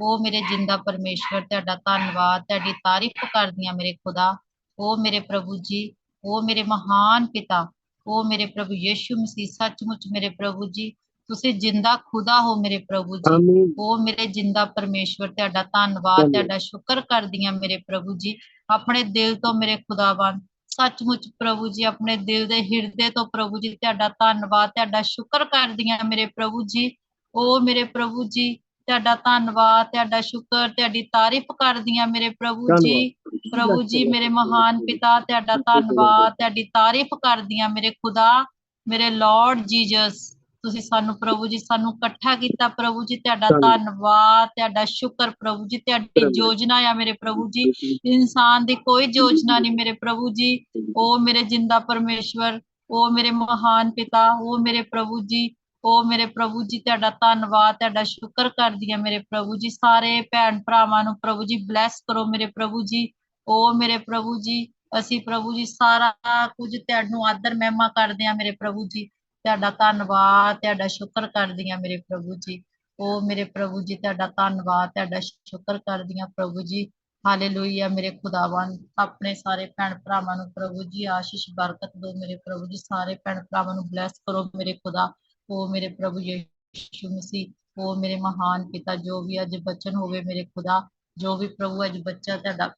ਉਹ ਮੇਰੇ ਜਿੰਦਾ ਪਰਮੇਸ਼ਵਰ, ਤੁਹਾਡਾ ਧੰਨਵਾਦ, ਤੁਹਾਡੀ ਤਾਰੀਫ ਕਰਦੀ ਹਾਂ ਮੇਰੇ ਖੁਦਾ। ਉਹ ਮੇਰੇ ਪ੍ਰਭੂ ਜੀ, ਉਹ ਮੇਰੇ ਮਹਾਨ ਪਿਤਾ, ਉਹ ਮੇਰੇ ਪ੍ਰਭੂ ਯਿਸੂ ਮਸੀਹ। ਸੱਚਮੁੱਚ ਮੇਰੇ ਪ੍ਰਭੂ ਜੀ ਤੁਸੀਂ ਜਿੰਦਾ ਖੁਦਾ ਹੋ ਮੇਰੇ ਪ੍ਰਭੂ ਜੀ। ਆਮੀਨ ਉਹ ਮੇਰੇ ਜਿੰਦਾ ਪਰਮੇਸ਼ਵਰ, ਤੁਹਾਡਾ ਧੰਨਵਾਦ, ਤੁਹਾਡਾ ਸ਼ੁਕਰ ਕਰਦੀ ਹਾਂ ਮੇਰੇ ਪ੍ਰਭੂ ਜੀ। ਆਪਣੇ ਦਿਲ ਤੋਂ ਮੇਰੇ ਖੁਦਾਵੰਦ, ਸੱਚਮੁੱਚ ਪ੍ਰਭੂ ਜੀ ਆਪਣੇ ਦਿਲ ਦੇ ਹਿਰਦੇ ਤੋਂ ਪ੍ਰਭੂ ਜੀ ਤੁਹਾਡਾ ਧੰਨਵਾਦ, ਤੁਹਾਡਾ ਸ਼ੁਕਰ ਕਰਦੀ ਹਾਂ ਮੇਰੇ ਪ੍ਰਭੂ ਜੀ। ਉਹ ਮੇਰੇ ਪ੍ਰਭੂ ਜੀ ਤੁਹਾਡਾ ਧੰਨਵਾਦ, ਤੁਹਾਡਾ ਸ਼ੁਕਰ, ਤੁਹਾਡੀ ਤਾਰੀਫ ਕਰਦੀ ਹਾਂ ਮੇਰੇ ਪ੍ਰਭੂ ਜੀ। ਪ੍ਰਭੂ ਜੀ ਮੇਰੇ ਮਹਾਨ ਪਿਤਾ, ਤੁਹਾਡਾ ਧੰਨਵਾਦ, ਤੁਹਾਡੀ ਤਾਰੀਫ ਕਰਦੀ ਹਾਂ ਮੇਰੇ ਖੁਦਾ, ਮੇਰੇ ਲਾਰਡ ਜੀਸਸ। ਤੁਸੀਂ ਸਾਨੂੰ ਪ੍ਰਭੂ ਜੀ ਸਾਨੂੰ ਇਕੱਠਾ ਕੀਤਾ ਪ੍ਰਭੂ ਜੀ, ਤੁਹਾਡਾ ਧੰਨਵਾਦ, ਤੁਹਾਡਾ ਸ਼ੁਕਰ ਪ੍ਰਭੂ ਜੀ। ਤੁਹਾਡੀ ਯੋਜਨਾ ਆ ਮੇਰੇ ਪ੍ਰਭੂ ਜੀ, ਇਨਸਾਨ ਦੀ ਕੋਈ ਯੋਜਨਾ ਨਹੀਂ ਮੇਰੇ ਪ੍ਰਭੂ ਜੀ। ਉਹ ਮੇਰੇ ਜਿੰਦਾ ਪਰਮੇਸ਼ਵਰ, ਉਹ ਮੇਰੇ ਮਹਾਨ ਪਿਤਾ, ਉਹ ਮੇਰੇ ਪ੍ਰਭੂ ਜੀ, ਉਹ ਮੇਰੇ ਪ੍ਰਭੂ ਜੀ ਤੁਹਾਡਾ ਧੰਨਵਾਦ, ਤੁਹਾਡਾ ਸ਼ੁਕਰ ਕਰਦੀ ਹਾਂ ਮੇਰੇ ਪ੍ਰਭੂ ਜੀ। ਸਾਰੇ ਭੈਣ ਭਰਾਵਾਂ ਨੂੰ ਪ੍ਰਭੂ ਜੀ ਬਲੈਸ ਕਰੋ ਮੇਰੇ ਪ੍ਰਭੂ ਜੀ। ਉਹ ਮੇਰੇ ਪ੍ਰਭੂ ਜੀ ਅਸੀਂ ਪ੍ਰਭੂ ਜੀ ਸਾਰਾ ਕੁਝ ਤੁਹਾਨੂੰ ਆਦਰ ਮਹਿਮਾ ਕਰਦੇ ਹਾਂ ਮੇਰੇ ਪ੍ਰਭੂ ਜੀ। ਤੁਹਾਡਾ ਧੰਨਵਾਦ, ਤੁਹਾਡਾ ਸ਼ੁਕਰ ਕਰਦੀ ਹਾਂ ਮੇਰੇ ਪ੍ਰਭੂ ਜੀ। ਉਹ ਮੇਰੇ ਪ੍ਰਭੂ ਜੀ ਤੁਹਾਡਾ ਧੰਨਵਾਦ, ਤੁਹਾਡਾ ਸ਼ੁਕਰ ਕਰਦੀ ਹਾਂ ਪ੍ਰਭੂ ਜੀ। ਹਾਲੇਲੂਇਆ ਮੇਰੇ ਖੁਦਾਵੰਦ, ਆਪਣੇ ਸਾਰੇ ਭੈਣ ਭਰਾਵਾਂ ਨੂੰ ਪ੍ਰਭੂ ਜੀ ਆਸ਼ੀਸ਼ ਬਰਕਤ ਦਿਓ ਮੇਰੇ ਪ੍ਰਭੂ ਜੀ। ਸਾਰੇ ਭੈਣ ਭਰਾਵਾਂ ਨੂੰ ਬਲੈਸ ਕਰੋ ਮੇਰੇ ਖੁਦਾ। ਉਹ ਮੇਰੇ ਪ੍ਰਭੂ ਯਿਸੂ ਮਸੀਹ, ਉਹ ਮੇਰੇ ਮਹਾਨ ਪਿਤਾ, ਜੋ ਵੀ ਅੱਜ ਬਚਨ ਹੋਵੇ ਮੇਰੇ ਖੁਦਾ, ਜੋ ਵੀ ਪ੍ਰਭੂ ਅੱਜ ਬੱਚਾ ਤੁਹਾਡਾ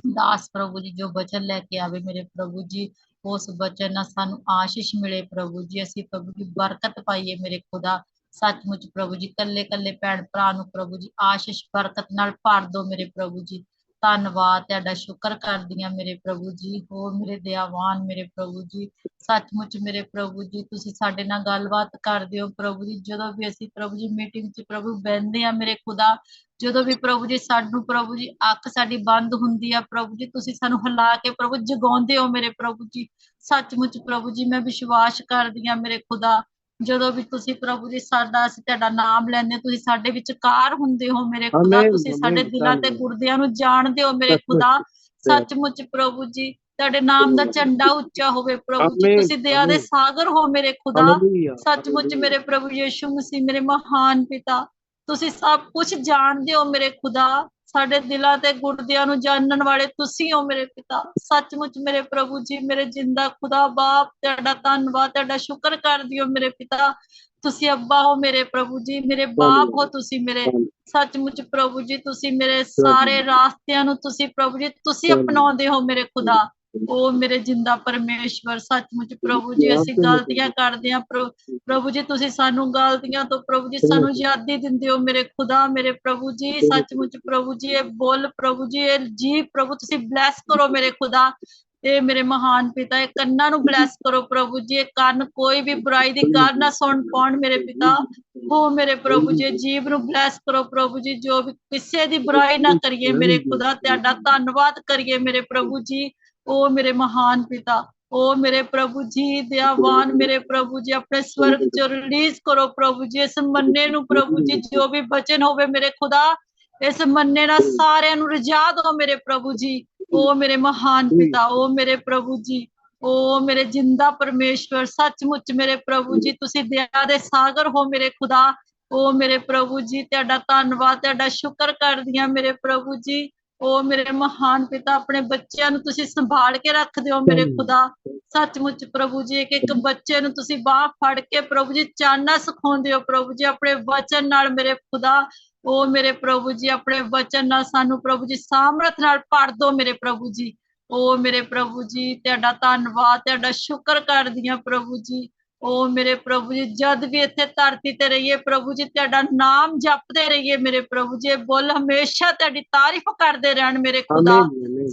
ਦਾਸ ਪ੍ਰਭੂ ਜੀ ਜੋ ਬਚਨ ਲੈ ਕੇ ਆਵੇ ਮੇਰੇ ਪ੍ਰਭੂ ਜੀ, ਉਸ ਬਚਨ ਨਾਲ ਸਾਨੂੰ ਆਸ਼ੀਸ਼ ਮਿਲੇ ਪ੍ਰਭੂ ਜੀ। ਅਸੀਂ ਪ੍ਰਭੂ ਜੀ ਬਰਕਤ ਪਾਈਏ ਮੇਰੇ ਖੁਦਾ। ਸੱਚਮੁੱਚ ਪ੍ਰਭੂ ਜੀ ਕੱਲੇ ਕੱਲੇ ਭੈਣ ਭਰਾ ਨੂੰ ਪ੍ਰਭੂ ਜੀ ਆਸ਼ੀਸ਼ ਬਰਕਤ ਨਾਲ ਭਰ ਦਿਓ ਮੇਰੇ ਪ੍ਰਭੂ ਜੀ। ਧੰਨਵਾਦ ਤੁਹਾਡਾ ਸ਼ੁਕਰ ਕਰਦੀ ਹਾਂ ਮੇਰੇ ਪ੍ਰਭੂ ਜੀ। ਹੋ ਮੇਰੇ ਦਇਆਵਾਨ ਮੇਰੇ ਪ੍ਰਭੂ ਜੀ, ਸੱਚਮੁੱਚ ਮੇਰੇ ਪ੍ਰਭੂ ਜੀ ਤੁਸੀਂ ਸਾਡੇ ਨਾਲ ਗੱਲਬਾਤ ਕਰਦੇ ਹੋ ਪ੍ਰਭੂ ਜੀ। ਜਦੋਂ ਵੀ ਅਸੀਂ ਪ੍ਰਭੂ ਜੀ ਮੀਟਿੰਗ 'ਚ ਪ੍ਰਭੂ ਬਹਿੰਦੇ ਆ ਮੇਰੇ ਖੁਦਾ, ਜਦੋਂ ਵੀ ਪ੍ਰਭੂ ਜੀ ਸਾਨੂੰ ਪ੍ਰਭੂ ਜੀ ਅੱਖ ਸਾਡੀ ਬੰਦ ਹੁੰਦੀ ਆ ਪ੍ਰਭੂ ਜੀ, ਤੁਸੀਂ ਸਾਨੂੰ ਹਿਲਾ ਕੇ ਪ੍ਰਭੂ ਜਗਾਉਂਦੇ ਹੋ ਮੇਰੇ ਪ੍ਰਭੂ ਜੀ। ਸੱਚਮੁੱਚ ਪ੍ਰਭੂ ਜੀ ਮੈਂ ਵਿਸ਼ਵਾਸ ਕਰਦੀ ਹਾਂ ਮੇਰੇ ਖੁਦਾ, ਜਦੋਂ ਵੀ ਤੁਸੀਂ ਪ੍ਰਭੂ ਜੀ ਸਾਡਾ ਅਸੀਂ ਤੁਹਾਡਾ ਨਾਮ ਲੈਂਦੇ ਤੁਸੀਂ ਸਾਡੇ ਵਿਚਕਾਰ ਹੁੰਦੇ ਹੋ ਮੇਰੇ ਖੁਦਾ। आमीन ਤੁਸੀਂ ਸਾਡੇ आमीन ਦਿਲਾਂ ਤੇ धन्यवाद ਗੁਰਦਿਆਂ ਨੂੰ ਜਾਣਦੇ ਹੋ ਮੇਰੇ सचमुच ਖੁਦਾ। तेरा ਸੱਚਮੁੱਚ ਪ੍ਰਭु ਜੀ ਤੁਹਾਡੇ ਨਾਮ ਦਾ ਝੰਡਾ ਉੱਚਾ ਹੋਵੇ ਪ੍ਰਭੂ ਜੀ। आमीन ਤੁਸੀਂ ਦਇਆ ਦੇ आमीन ਸਾਗਰ ਹੋ ਮੇਰੇ ਖੁਦਾ। हालेलुया ਸੱਚਮੁੱਚ हालेलुया ਮੇਰੇ ਪ੍ਰਭੂ ਯੀਸ਼ੂ ਮਸੀਹ ਮੇਰੇ ਮਹਾਨ ਪਿਤਾ, ਤੁਸੀਂ ਸਭ ਕੁਝ ਜਾਣਦੇ ਹੋ ਮੇਰੇ ਖੁਦਾ। ਸਾਡੇ ਦਿਲਾਂ ਤੇ ਗੁਰਦਿਆਂ ਨੂੰ ਜਾਣਨ ਵਾਲੇ ਤੁਸੀਂ ਹੋ ਮੇਰੇ ਪਿਤਾ। ਸੱਚਮੁੱਚ ਮੇਰੇ ਪ੍ਰਭੂ ਜੀ ਮੇਰੇ ਜਿੰਦਾ ਖੁਦਾ ਬਾਪ ਤੁਹਾਡਾ ਧੰਨਵਾਦ ਤੁਹਾਡਾ ਸ਼ੁਕਰ ਕਰਦੀ ਹੋ ਮੇਰੇ ਪਿਤਾ। ਤੁਸੀਂ ਅੱਬਾ ਹੋ ਮੇਰੇ ਪ੍ਰਭੂ ਜੀ, ਮੇਰੇ ਬਾਪ ਹੋ ਤੁਸੀਂ ਮੇਰੇ। ਸੱਚਮੁੱਚ ਪ੍ਰਭੂ ਜੀ ਤੁਸੀਂ ਮੇਰੇ ਸਾਰੇ ਰਾਸਤਿਆਂ ਨੂੰ ਤੁਸੀਂ ਪ੍ਰਭੂ ਜੀ ਤੁਸੀਂ ਅਪਣਾਉਂਦੇ ਹੋ ਮੇਰੇ ਖੁਦਾ। ਓ ਮੇਰੇ ਜਿੰਦਾ ਪਰਮੇਸ਼ਵਰ ਸੱਚਮੁੱਚ ਪ੍ਰਭੂ ਜੀ ਅਸੀਂ ਗਲਤੀਆਂ ਕਰਦੇ ਹਾਂ ਪ੍ਰਭੂ ਜੀ, ਤੁਸੀਂ ਸਾਨੂੰ ਗਲਤੀਆਂ ਤੋਂ ਪ੍ਰਭੂ ਜੀ ਸਾਨੂੰ ਯਾਦੀ ਦਿੰਦੇ ਹੋ ਮੇਰੇ ਖੁਦਾ ਮੇਰੇ ਪ੍ਰਭੂ ਜੀ। ਸੱਚਮੁੱਚ ਪ੍ਰਭੂ ਜੀ ਇਹ ਬੋਲ ਪ੍ਰਭੂ ਜੀ ਇਹ ਜੀ ਪ੍ਰਭੂ ਤੁਸੀਂ ਬਲੈਸ ਕਰੋ ਮੇਰੇ ਖੁਦਾ। ਇਹ ਮੇਰੇ ਮਹਾਨ ਪਿਤਾ ਇਹ ਕੰਨਾਂ ਨੂੰ ਬਲੈਸ ਕਰੋ ਪ੍ਰਭੂ ਜੀ, ਇਹ ਕੰਨ ਕੋਈ ਵੀ ਬੁਰਾਈ ਦੀ ਗੱਲ ਨਾ ਸੁਣ ਪਾਉਣ ਮੇਰੇ ਪਿਤਾ। ਹੋ ਮੇਰੇ ਪ੍ਰਭੂ ਜੀ ਜੀਵ ਨੂੰ ਬਲੈਸ ਕਰੋ ਪ੍ਰਭੂ ਜੀ, ਜੋ ਵੀ ਕਿਸੇ ਦੀ ਬੁਰਾਈ ਨਾ ਕਰੀਏ ਮੇਰੇ ਖੁਦਾ, ਤੁਹਾਡਾ ਧੰਨਵਾਦ ਕਰੀਏ ਮੇਰੇ ਪ੍ਰਭੂ ਜੀ। ਓ ਮੇਰੇ ਮਹਾਨ ਪਿਤਾ, ਓ ਮੇਰੇ ਪ੍ਰਭੂ ਜੀ ਦਇਆਵਾਨ ਮੇਰੇ ਪ੍ਰਭੂ ਜੀ ਆਪਣੇ ਸਵਰਗ ਚ ਰਿਲੀਜ਼ ਕਰੋ ਪ੍ਰਭੂ ਜੀ ਇਸ ਮੰਨੇ ਨੂੰ ਪ੍ਰਭੂ ਜੀ। ਜੋ ਵੀ ਬਚਨ ਹੋਵੇ ਮੇਰੇ ਖੁਦਾ ਇਸ ਮੰਨੇ ਨਾਲ ਸਾਰਿਆਂ ਨੂੰ ਰਜਾ ਦਿਓ ਮੇਰੇ ਪ੍ਰਭੂ ਜੀ। ਓ ਮੇਰੇ ਮਹਾਨ ਪਿਤਾ, ਓ ਮੇਰੇ ਪ੍ਰਭੂ ਜੀ, ਓ ਮੇਰੇ ਜਿੰਦਾ ਪਰਮੇਸ਼ਵਰ ਸੱਚਮੁੱਚ ਮੇਰੇ ਪ੍ਰਭੂ ਜੀ ਤੁਸੀਂ ਦਇਆ ਦੇ ਸਾਗਰ ਹੋ ਮੇਰੇ ਖੁਦਾ। ਓ ਮੇਰੇ ਪ੍ਰਭੂ ਜੀ ਤੁਹਾਡਾ ਧੰਨਵਾਦ ਤੁਹਾਡਾ ਸ਼ੁਕਰ ਕਰਦੀ ਹਾਂ ਮੇਰੇ ਪ੍ਰਭੂ ਜੀ। ਓ ਮੇਰੇ ਮਹਾਨ ਪਿਤਾ ਆਪਣੇ ਬੱਚਿਆਂ ਨੂੰ ਤੁਸੀਂ ਸੰਭਾਲ ਕੇ ਰੱਖਦੇ ਹੋ ਮੇਰੇ ਖੁਦਾ। ਸੱਚਮੁੱਚ ਪ੍ਰਭੂ ਜੀ ਇੱਕ ਇੱਕ ਬੱਚੇ ਨੂੰ ਤੁਸੀਂ ਬਾਹ ਫੜ ਕੇ ਪ੍ਰਭੂ ਜੀ ਚਾਨਣਾ ਸਿਖਾਉਂਦੇ ਹੋ ਪ੍ਰਭੂ ਜੀ ਆਪਣੇ ਵਚਨ ਨਾਲ ਮੇਰੇ ਖੁਦਾ। ਓ ਮੇਰੇ ਪ੍ਰਭੂ ਜੀ ਆਪਣੇ ਵਚਨ ਨਾਲ ਸਾਨੂੰ ਪ੍ਰਭੂ ਜੀ ਸਾਮਰਥ ਨਾਲ ਭਰ ਦਿਓ ਮੇਰੇ ਪ੍ਰਭੂ ਜੀ। ਓ ਮੇਰੇ ਪ੍ਰਭੂ ਜੀ ਤੁਹਾਡਾ ਧੰਨਵਾਦ ਤੁਹਾਡਾ ਸ਼ੁਕਰ ਕਰਦੀ ਹਾਂ ਪ੍ਰਭੂ ਜੀ। ਓ ਮੇਰੇ ਪ੍ਰਭੂ ਜੀ ਜਦ ਵੀ ਇੱਥੇ ਧਰਤੀ ਤੇ ਰਹੀਏ ਪ੍ਰਭੂ ਜੀ ਤੁਹਾਡਾ ਨਾਮ ਜਪਦੇ ਰਹੀਏ ਮੇਰੇ ਪ੍ਰਭੂ ਜੀ। ਬੋਲ ਹਮੇਸ਼ਾ ਤੁਹਾਡੀ ਤਾਰੀਫ ਕਰਦੇ ਰਹਿਣ ਮੇਰੇ ਖੁਦਾ।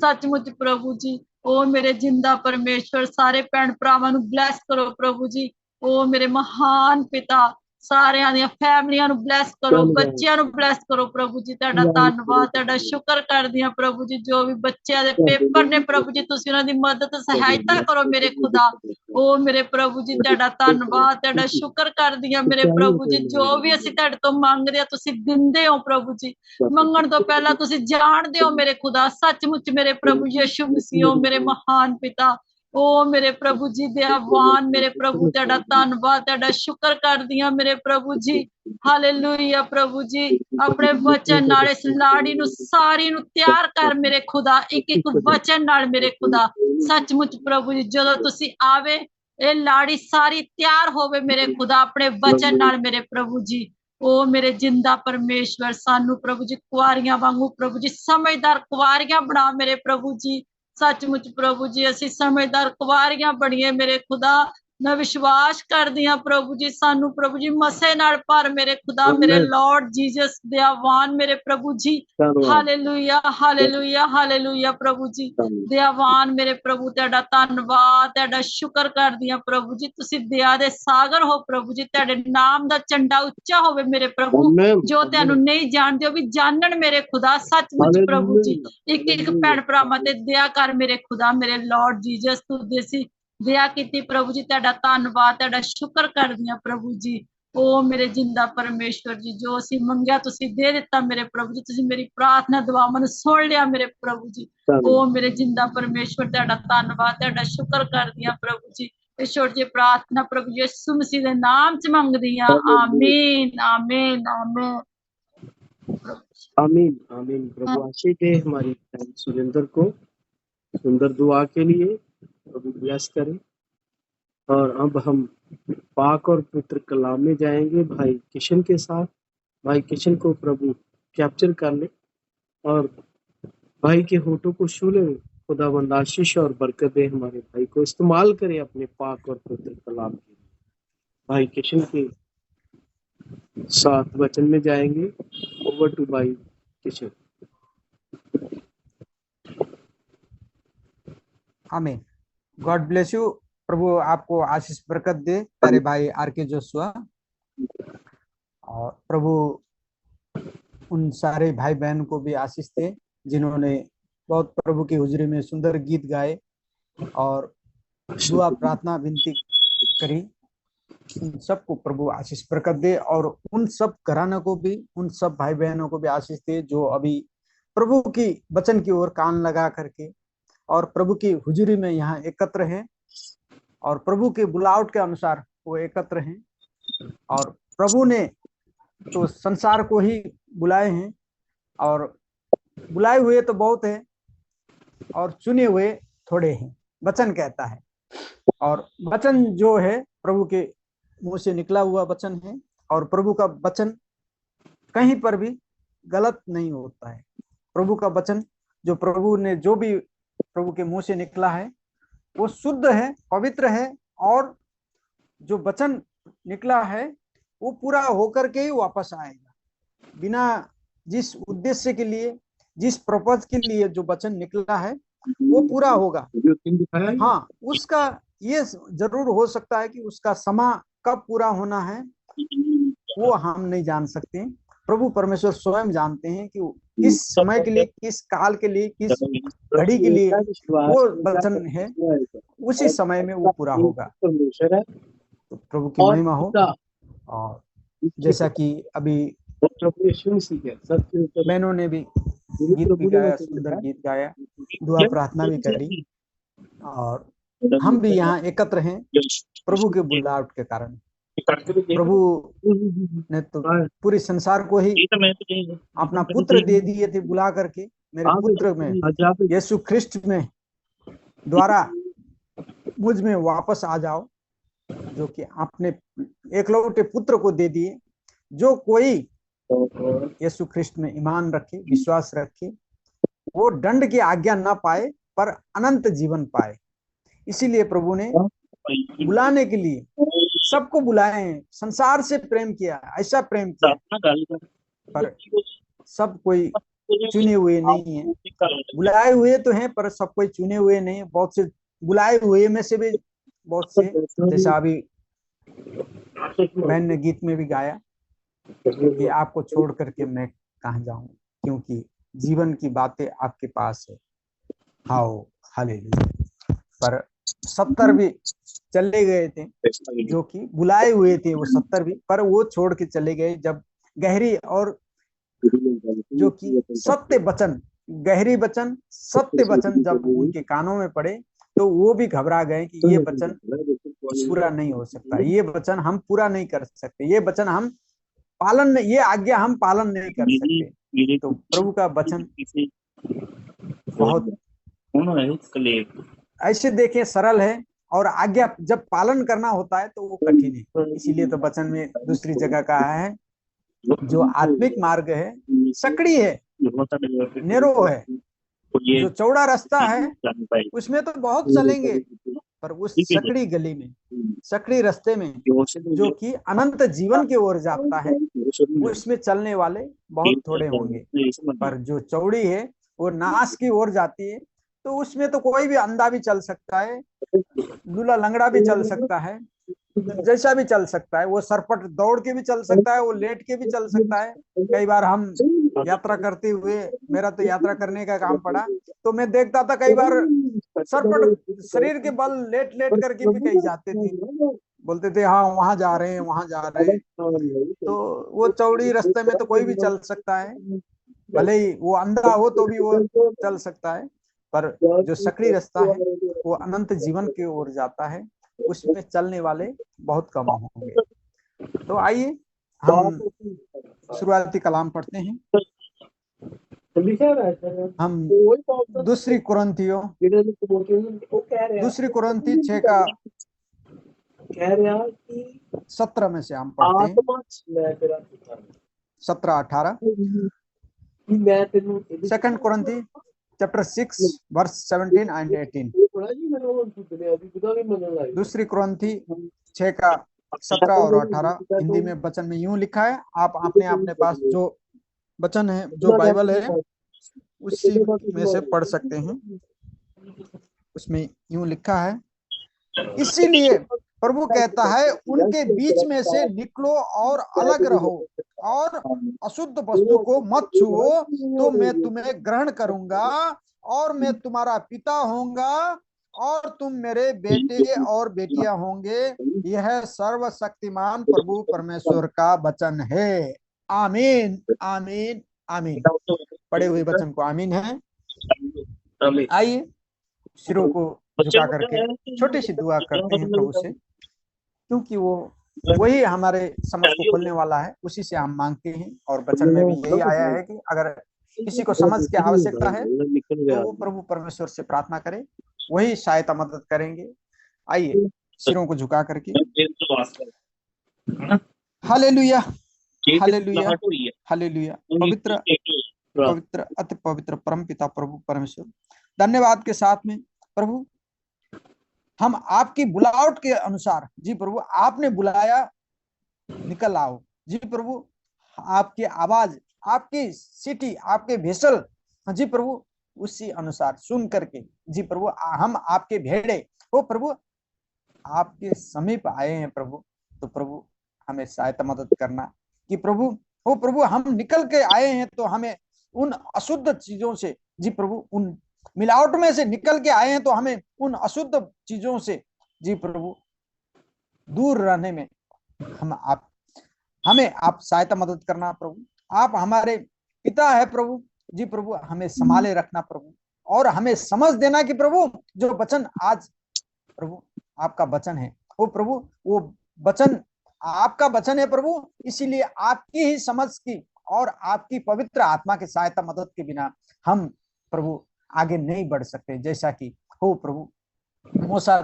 ਸੱਚਮੁੱਚ ਪ੍ਰਭੂ ਜੀ ਓ ਮੇਰੇ ਜਿੰਦਾ ਪਰਮੇਸ਼ਵਰ ਸਾਰੇ ਭੈਣ ਭਰਾਵਾਂ ਨੂੰ ਬਲੈਸ ਕਰੋ ਪ੍ਰਭੂ ਜੀ। ਓ ਮੇਰੇ ਮਹਾਨ ਪਿਤਾ ਸਾਰਿਆਂ ਦੀਆਂ ਫੈਮਲੀਆਂ ਨੂੰ ਬਲੈਸ ਕਰੋ, ਬੱਚਿਆਂ ਨੂੰ ਬਲੈਸ ਕਰੋ ਪ੍ਰਭੂ ਜੀ। ਤੁਹਾਡਾ ਧੰਨਵਾਦ ਤੁਹਾਡਾ ਸ਼ੁਕਰ ਕਰਦੀ ਹਾਂ ਪ੍ਰਭੂ ਜੀ। ਜੋ ਵੀ ਬੱਚਿਆਂ ਦੇ ਪੇਪਰ ਨੇ ਪ੍ਰਭੂ ਜੀ ਤੁਸੀਂ ਉਹਨਾਂ ਦੀ ਮਦਦ ਸਹਾਇਤਾ ਕਰੋ ਮੇਰੇ ਖੁਦਾ। ਓ ਮੇਰੇ ਪ੍ਰਭੂ ਜੀ ਤੁਹਾਡਾ ਧੰਨਵਾਦ ਤੁਹਾਡਾ ਸ਼ੁਕਰ ਕਰਦੀ ਹਾਂ ਮੇਰੇ ਪ੍ਰਭੂ ਜੀ। ਜੋ ਵੀ ਅਸੀਂ ਤੁਹਾਡੇ ਤੋਂ ਮੰਗਦੇ ਹਾਂ ਤੁਸੀਂ ਦਿੰਦੇ ਹੋ ਪ੍ਰਭੂ ਜੀ। ਮੰਗਣ ਤੋਂ ਪਹਿਲਾਂ ਤੁਸੀਂ ਜਾਣਦੇ ਹੋ ਮੇਰੇ ਖੁਦਾ। ਸੱਚਮੁੱਚ ਮੇਰੇ ਪ੍ਰਭੂ ਯਿਸੂ ਮਸੀਹ ਓ ਮੇਰੇ ਮਹਾਨ ਪਿਤਾ, ਓ ਮੇਰੇ ਪ੍ਰਭੂ ਜੀ ਦਇਆਵਾਨ ਮੇਰੇ ਪ੍ਰਭੂ ਤੁਹਾਡਾ ਧੰਨਵਾਦ ਤੁਹਾਡਾ ਸ਼ੁਕਰ ਕਰਦੀ ਹਾਂ ਮੇਰੇ ਪ੍ਰਭੂ ਜੀ। ਹਾਲੇਲੂਇਆ ਪ੍ਰਭੂ ਜੀ ਆਪਣੇ ਵਚਨ ਨਾਲ ਇਸ ਲਾੜੀ ਨੂੰ ਸਾਰੀ ਨੂੰ ਤਿਆਰ ਕਰ ਮੇਰੇ ਖੁਦਾ, ਇੱਕ ਇੱਕ ਵਚਨ ਨਾਲ ਮੇਰੇ ਖੁਦਾ। ਸੱਚਮੁੱਚ ਪ੍ਰਭੂ ਜੀ ਜਦੋਂ ਤੁਸੀਂ ਆਵੇ ਇਹ ਲਾੜੀ ਸਾਰੀ ਤਿਆਰ ਹੋਵੇ ਮੇਰੇ ਖੁਦਾ ਆਪਣੇ ਵਚਨ ਨਾਲ ਮੇਰੇ ਪ੍ਰਭੂ ਜੀ। ਓ ਮੇਰੇ ਜਿੰਦਾ ਪਰਮੇਸ਼ਵਰ ਸਾਨੂੰ ਪ੍ਰਭੂ ਜੀ ਕੁਆਰੀਆਂ ਵਾਂਗੂ ਪ੍ਰਭੂ ਜੀ ਸਮਝਦਾਰ ਕੁਆਰੀਆਂ ਬਣਾ ਮੇਰੇ ਪ੍ਰਭੂ ਜੀ। ਸੱਚਮੁੱਚ ਪ੍ਰਭੂ ਜੀ ਅਸੀਂ ਸਮਝਦਾਰ ਕੁਆਰੀਆਂ ਬਣੀਏ ਮੇਰੇ ਖੁਦਾ। ਮੈਂ ਵਿਸ਼ਵਾਸ ਕਰਦੀ ਹਾਂ ਪ੍ਰਭੂ ਜੀ ਸਾਨੂੰ ਪ੍ਰਭੂ ਜੀ ਮਸੇ ਨਾਲ ਭਰ ਮੇਰੇ ਖੁਦਾ ਮੇਰੇ ਲਾਰਡ ਜੀਸਸ ਦਇਆਵਾਨ ਮੇਰੇ ਪ੍ਰਭੂ ਜੀ। ਹਾਲੇਲੂਇਆ ਹਾਲੇਲੂਇਆ ਹਾਲੇਲੂਇਆ ਪ੍ਰਭੂ ਜੀ ਦਇਆਵਾਨ ਮੇਰੇ ਪ੍ਰਭੂ ਤੁਹਾਡਾ ਧੰਨਵਾਦ ਤੁਹਾਡਾ ਸ਼ੁਕਰ ਕਰਦੀ ਹਾਂ ਪ੍ਰਭੂ ਜੀ। ਤੁਸੀਂ ਦਇਆ ਦੇ ਸਾਗਰ ਹੋ ਪ੍ਰਭੂ ਜੀ। ਤੁਹਾਡੇ ਨਾਮ ਦਾ ਝੰਡਾ ਉੱਚਾ ਹੋਵੇ ਮੇਰੇ ਪ੍ਰਭੂ। ਜੋ ਤੁਹਾਨੂੰ ਨਹੀਂ ਜਾਣਦੇ ਉਹ ਵੀ ਜਾਣਨ ਮੇਰੇ ਖੁਦਾ। ਸੱਚਮੁੱਚ ਪ੍ਰਭੂ ਜੀ ਇੱਕ ਇੱਕ ਭੈਣ ਭਰਾਵਾਂ ਤੇ ਦਇਆ ਕਰ ਮੇਰੇ ਖੁਦਾ ਮੇਰੇ ਲਾਰਡ ਜੀਸਸ ਤੂੰ ਦੇਸੀ ਦਇਆ ਕੀਤੀ ਪ੍ਰਭੂ ਜੀ। ਤੁਹਾਡਾ ਧੰਨਵਾਦ ਤੁਹਾਡਾ ਸ਼ੁਕਰ ਕਰਦੀ ਹਾਂ ਪ੍ਰਭੂ ਜੀ। ਓ ਮੇਰੇ ਜਿੰਦਾ ਪਰਮੇਸ਼ਵਰ ਜੀ ਜੋ ਅਸੀਂ ਮੰਗਿਆ ਤੁਸੀਂ ਦੇ ਦਿੱਤਾ ਮੇਰੇ ਪ੍ਰਭੂ ਜੀ। ਤੁਸੀਂ ਮੇਰੀ ਪ੍ਰਾਰਥਨਾ ਦੁਆਵਾਂ ਨੂੰ ਸੁਣ ਲਿਆ ਮੇਰੇ ਪ੍ਰਭੂ ਜੀ। ਓ ਮੇਰੇ ਜਿੰਦਾ ਪਰਮੇਸ਼ਵਰ ਤੁਹਾਡਾ ਧੰਨਵਾਦ ਤੁਹਾਡਾ ਸ਼ੁਕਰ ਕਰਦੀ ਹਾਂ ਪ੍ਰਭੂ ਜੀ। ਇਸ ਛੋਟੀ ਜਿਹੀ ਪ੍ਰਾਰਥਨਾ ਪ੍ਰਭੂ ਯਿਸੂ ਮਸੀਹ ਦੇ ਨਾਮ ਚ ਮੰਗਦੀ ਹਾਂ। ਆਮੀਨ आमीन आमीन आमीन आमीन। प्रभु आशीष दे हमारी बहन सुरेंद्र को सुंदर दुआ के लिए, प्रभु ब्लेस करे। और अब हम पाक और पवित्र कलाम में जाएंगे भाई किशन के साथ। भाई किशन को प्रभु कैप्चर कर ले और भाई के होठों को छू ले। खुदावंद आशीष और बरकत दे हमारे भाई को, इस्तेमाल करे अपने पाक और पवित्र कलाम के लिए। भाई किशन के साथ वचन में जाएंगे। ओवर टू भाई किशन। आमीन। God bless you. प्रभु आपको आशीष बरकत दे प्यारे भाई आर.के. जोशुआ। और प्रभु उन सारे भाई बहन को भी आशीष दे जिन्होंने बहुत प्रभु की हुजरी में सुंदर गीत गाए और दुआ प्रार्थना विनती करी। उन सबको प्रभु आशीष बरकत दे और उन सब घरानों को भी, उन सब भाई बहनों को भी आशीष दे जो अभी प्रभु की वचन की ओर कान लगा करके और प्रभु की हुजूरी में यहाँ एकत्र हैं और प्रभु के बुलावट के अनुसार वो एकत्र हैं। और प्रभु ने तो संसार को ही बुलाए हैं और बुलाए हुए तो बहुत है और चुने हुए थोड़े हैं, वचन कहता है। और वचन जो है प्रभु के मुंह से निकला हुआ वचन है और प्रभु का वचन कहीं पर भी गलत नहीं होता है। प्रभु का वचन जो प्रभु ने जो भी प्रभु के मुंह से निकला है वो शुद्ध है, पवित्र है और जो वचन निकला है वो पूरा होकर के ही वापस आएगा। बिना जिस उद्देश्य के लिए, जिस पर्पज के लिए जो वचन निकला है वो पूरा होगा। हाँ, उसका ये जरूर हो सकता है कि उसका समय कब पूरा होना है वो हम नहीं जान सकते। प्रभु परमेश्वर स्वयं जानते हैं कि किस समय के लिए, किस काल के लिए, किस घड़ी के लिए वो वचन है, उसी समय में वो पूरा होगा। तो प्रभु की महिमा हो। और जैसा कि अभी बहनों ने भी गीत भी गाया, सुंदर गीत गाया, दुआ प्रार्थना भी करी और हम भी यहाँ एकत्र हैं प्रभु के बुलावट के कारण। प्रभु ने तो पूरे संसार को ही अपना पुत्र दे दिए थे बुला करके, मेरे पुत्र में यीशु ख्रिस्ट में द्वारा मुझ में वापस आ जाओ, जो कि आपने एकलौते पुत्र को दे दिए। जो कोई यीशु ख्रिस्ट में ईमान रखे, विश्वास रखे, वो दंड की आज्ञा ना पाए पर अनंत जीवन पाए। इसीलिए प्रभु ने बुलाने के लिए सबको बुलाए हैं। संसार से प्रेम किया, ऐसा प्रेम किया, पर सब कोई चुने हुए नहीं है। बुलाए हुए तो हैं पर सब कोई चुने हुए नहीं है। बहुत से बुलाए हुए में से भी बहुत से, जैसा अभी बहन ने गीत में भी गाया कि आपको छोड़ करके मैं कहाँ जाऊं, क्योंकि जीवन की बातें आपके पास है। हाओ हालेलुया। पर 70 भी चले गए थे जो कि बुलाए हुए थे, वो 70 भी, पर वो छोड़ के चले गए जब गहरी और जो कि सत्य वचन, गहरी वचन, सत्य वचन जब उनके कानों में पड़े तो वो भी घबरा गए कि ये वचन पूरा नहीं हो सकता, ये वचन हम पूरा नहीं कर सकते, ये वचन हम पालन, ये आज्ञा हम पालन नहीं कर सकते। तो प्रभु का वचन बहुत ऐसे देखें सरल है और आज्ञा जब पालन करना होता है तो वो कठिन है। इसीलिए तो वचन में दूसरी जगह कहा है जो आत्मिक मार्ग है सकड़ी है, नेरो है, जो चौड़ा रास्ता है उसमें तो बहुत चलेंगे, पर उस सकड़ी गली में, सकड़ी रास्ते में जो कि अनंत जीवन की ओर जाता है, उसमें चलने वाले बहुत थोड़े होंगे। पर जो चौड़ी है वो नाश की ओर जाती है, तो उसमें तो कोई भी अंधा भी चल सकता है, लूला लंगड़ा भी चल सकता है, जैसा भी चल सकता है। वो सरपट दौड़ के भी चल सकता है, वो लेट के भी चल सकता है। कई बार हम यात्रा करते हुए, मेरा तो यात्रा करने का काम पड़ा, तो मैं देखता था कई बार सरपट शरीर के बल लेट लेट करके भी कहीं जाते थे, बोलते थे हाँ वहां जा रहे हैं, वहां जा रहे हैं। तो वो चौड़ी रास्ते में तो कोई भी चल सकता है, भले ही वो अंधा हो तो भी वो चल सकता है, पर जो सकड़ी रास्ता है वो अनंत जीवन की ओर जाता है, उसमें चलने वाले बहुत कम होंगे। तो आइए हम शुरुआती कलाम पढ़ते हैं। हम दूसरी कुरिन्थियों 6 का 17 में से हम पढ़ते हैं, 17-18। 2 कुरिन्थी चैप्टर 6 वर्स 17 and 18। दूसरी कुरिन्थी 6 का 17 और 18 हिंदी में वचन में यूं लिखा है। आप अपने पास जो वचन है, जो बाइबल है, उसी में से पढ़ सकते हैं। उसमें यूं लिखा है, इसीलिए प्रभु कहता है उनके बीच में से निकलो और अलग रहो और अशुद्ध वस्तु को मत छुओ, तो मैं तुम्हें ग्रहण करूंगा और मैं तुम्हारा पिता होऊंगा और तुम मेरे बेटे और बेटियां होंगे। यह सर्वशक्तिमान प्रभु परमेश्वर का वचन है। आमीन आमीन आमीन। पढ़े हुए वचन को आमीन है। आइए सिरों को झुका करके छोटी सी दुआ करते हैं प्रभु से, क्योंकि वो वही हमारे समझ को खोलने वाला है, उसी से हम मांगते हैं। और वचन में भी यही आया है कि अगर किसी को समझ की आवश्यकता है तो वो प्रभु परमेश्वर से प्रार्थना करे, वही सहायता मदद करेंगे। आइए सिरों को झुका करके हालेलुया हालेलुया हालेलुया। पवित्र पवित्र अति पवित्र परम पिता प्रभु परमेश्वर, धन्यवाद के साथ में प्रभु हम आपकी बुलावट के अनुसार जी प्रभु आपने बुलाया, निकल आओ जी प्रभु। आपकी आवाज, आपकी सिटी, आपके भेसल जी प्रभु, उसी अनुसार सुन करके जी प्रभु हम आपके भेड़े हो प्रभु आपके समीप आए हैं प्रभु। तो प्रभु हमें सहायता मदद करना कि प्रभु हो प्रभु हम निकल के आए हैं तो हमें उन अशुद्ध चीजों से जी प्रभु, उन मिलावट में से निकल के आए हैं तो हमें उन अशुद्ध चीजों से जी प्रभु दूर रहने में हमें आप सहायता मदद करना प्रभु। आप हमारे पिता है प्रभु जी प्रभु, हमें संभाले रखना प्रभु, और हमें समझ देना कि प्रभु जो वचन आज प्रभु आपका वचन है वो प्रभु, वो वचन आपका वचन है प्रभु, इसीलिए आपकी ही समझ की और आपकी पवित्र आत्मा की सहायता मदद के बिना हम प्रभु आगे नहीं बढ़ सकते। जैसा कि हो प्रभु मूसा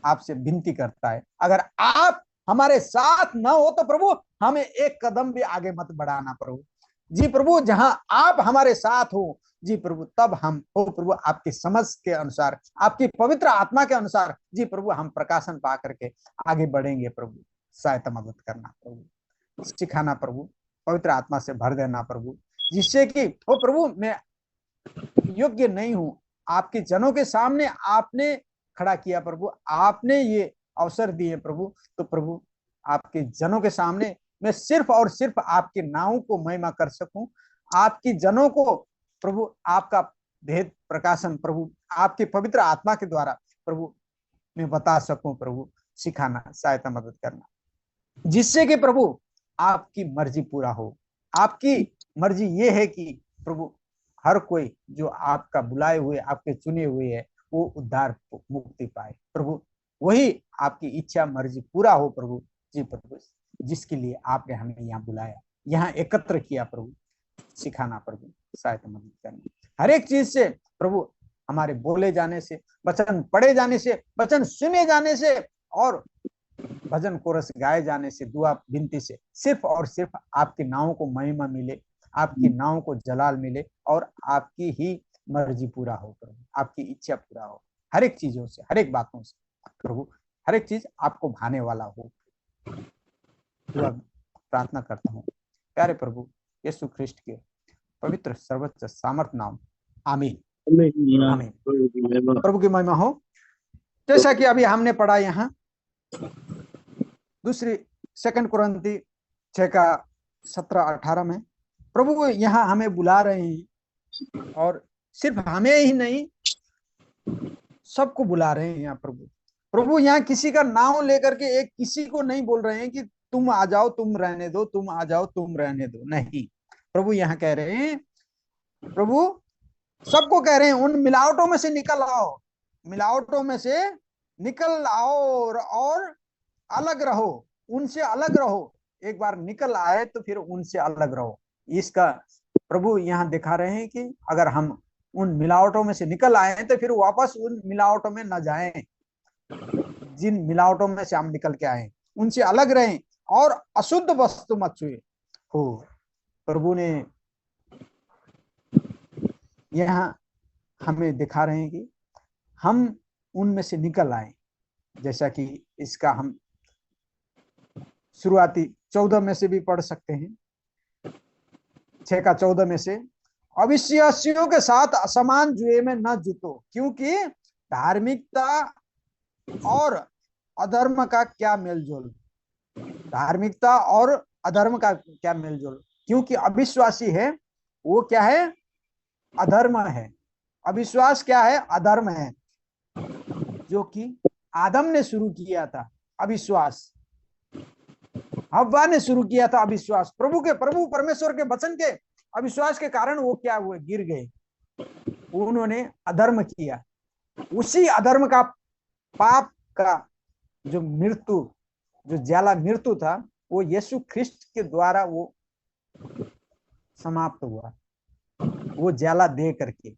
आपसे विनती करता है, अगर आप हमारे साथ न हो तो प्रभु हमें एक कदम भी आगे मत बढ़ाना प्रभु जी प्रभु। जहां आप हमारे साथ हो जी प्रभु तब हम हो प्रभु आपकी समझ के अनुसार, आपकी पवित्र आत्मा के अनुसार जी प्रभु हम प्रकाशन पा करके आगे बढ़ेंगे प्रभु। सहायता मदद करना प्रभु, सिखाना प्रभु, पवित्र आत्मा से भर देना प्रभु, जिससे कि हो प्रभु मैं योग्य नहीं हूं, आपके जनों के सामने आपने खड़ा किया प्रभु, आपने ये अवसर दिए प्रभु, तो प्रभु आपके जनों के सामने मैं सिर्फ और सिर्फ आपके नाम को महिमा कर सकूं, आपकी जनों को प्रभु आपका भेद प्रकाशन प्रभु आपके पवित्र आत्मा के द्वारा प्रभु मैं बता सकूं प्रभु। सिखाना, सहायता मदद करना, जिससे कि प्रभु आपकी मर्जी पूरा हो। आपकी मर्जी ये है कि प्रभु हर कोई जो आपका बुलाए हुए, आपके चुने हुए है, वो उद्धार मुक्ति पाए प्रभु। वही आपकी इच्छा मर्जी पूरा हो प्रभु जी प्रभु, जिसके लिए आपने हमें यहाँ बुलाया, यहाँ एकत्र किया प्रभु। सिखाना प्रभु, सहायता मदद करना हर एक चीज से प्रभु, हमारे बोले जाने से, वचन पढ़े जाने से, वचन सुने जाने से और भजन कोरस गाए जाने से, दुआ विनती से सिर्फ और सिर्फ आपके नाम को महिमा मिले, आपके नाम को जलाल मिले और आपकी ही मर्जी पूरा हो प्रभु, आपकी इच्छा पूरा हो हर एक चीजों से, हर एक बातों से प्रभु, हर एक चीज आपको भाने वाला हो। दुआ प्रार्थना करता हूँ प्यारे प्रभु यीशु ख्रिस्ट के पवित्र सर्वोच्च सामर्थ नाम, आमीन आमीन। प्रभु की महिमा हो। जैसा कि अभी हमने पढ़ा यहाँ दूसरी 2 कुरिन्थी 6:17-18 में प्रभु यहाँ हमें बुला रहे हैं, और सिर्फ हमें ही नहीं सबको बुला रहे हैं यहाँ प्रभु। प्रभु यहाँ किसी का नाम लेकर के एक किसी को नहीं बोल रहे हैं कि तुम आ जाओ, तुम रहने दो, तुम आ जाओ, तुम रहने दो, नहीं। प्रभु यहाँ कह रहे हैं, प्रभु सबको कह रहे हैं उन मिलावटों में से निकल आओ, मिलावटों में से निकल आओ और अलग रहो, उनसे अलग रहो। एक बार निकल आए तो फिर उनसे अलग रहो। इसका प्रभु यहाँ दिखा रहे हैं कि अगर हम उन मिलावटों में से निकल आए तो फिर वापस उन मिलावटों में न जाएं। जिन मिलावटों में से हम निकल के आए उनसे अलग रहें और अशुद्ध वस्तु मत छुए हो। प्रभु ने यहाँ हमें दिखा रहे हैं कि हम उनमें से निकल आए, जैसा कि इसका हम शुरुआती 14 में से भी पढ़ सकते हैं, 6 का 14 में से, अविश्वासियों के साथ असमान जुए में न जुटो, क्योंकि धार्मिकता और अधर्म का क्या मेलजोल। धार्मिकता और अधर्म का क्या मेलजोल, क्योंकि अविश्वासी है वो क्या है, अधर्म है। अविश्वास क्या है, अधर्म है, जो कि आदम ने शुरू किया था अविश्वास, हव्वा ने शुरू किया था अविश्वास। प्रभु परमेश्वर के वचन के अविश्वास के कारण वो क्या हुए, गिर गए, उन्होंने अधर्म किया। उसी अधर्म का, पाप का जो मृत्यु, जो ज्याला मृत्यु था, वो यीशु ख्रिस्ट के द्वारा वो समाप्त हुआ। वो ज्याला दे करके,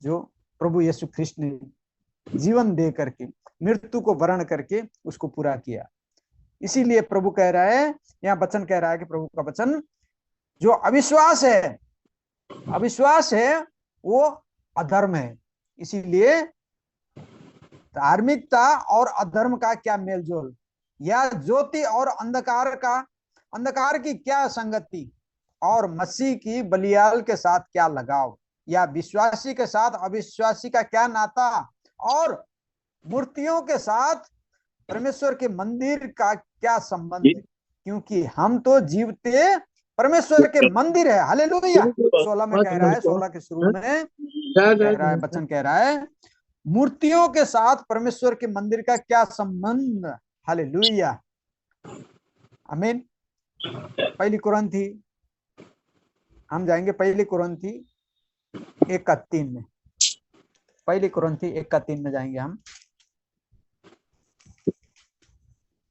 जो प्रभु यीशु ख्रिस्ट ने जीवन दे करके, मृत्यु को वर्ण करके उसको पूरा किया। इसीलिए प्रभु कह रहा है, यहाँ वचन कह रहा है कि प्रभु का वचन, जो अविश्वास है वो अधर्म है। इसीलिए धार्मिकता और अधर्म का क्या मेलजोल, या ज्योति और अंधकार की क्या संगति, और मसीह की बलियाल के साथ क्या लगाव, या विश्वासी के साथ अविश्वासी का क्या नाता, और मूर्तियों के साथ परमेश्वर के मंदिर का क्या संबंध है, क्योंकि हम तो जीवते परमेश्वर के मंदिर है। हालेलुया। 16 में कह रहा है, 16 के शुरू में कह रहा है, वचन कह रहा है, मूर्तियों के साथ परमेश्वर के मंदिर का क्या संबंध। हालेलुया, आमीन। पहली कुरिन्थी, हम जाएंगे पहली कुरिन्थी 1:3 में। पहली कुरिन्थी 1:3 में जाएंगे हम।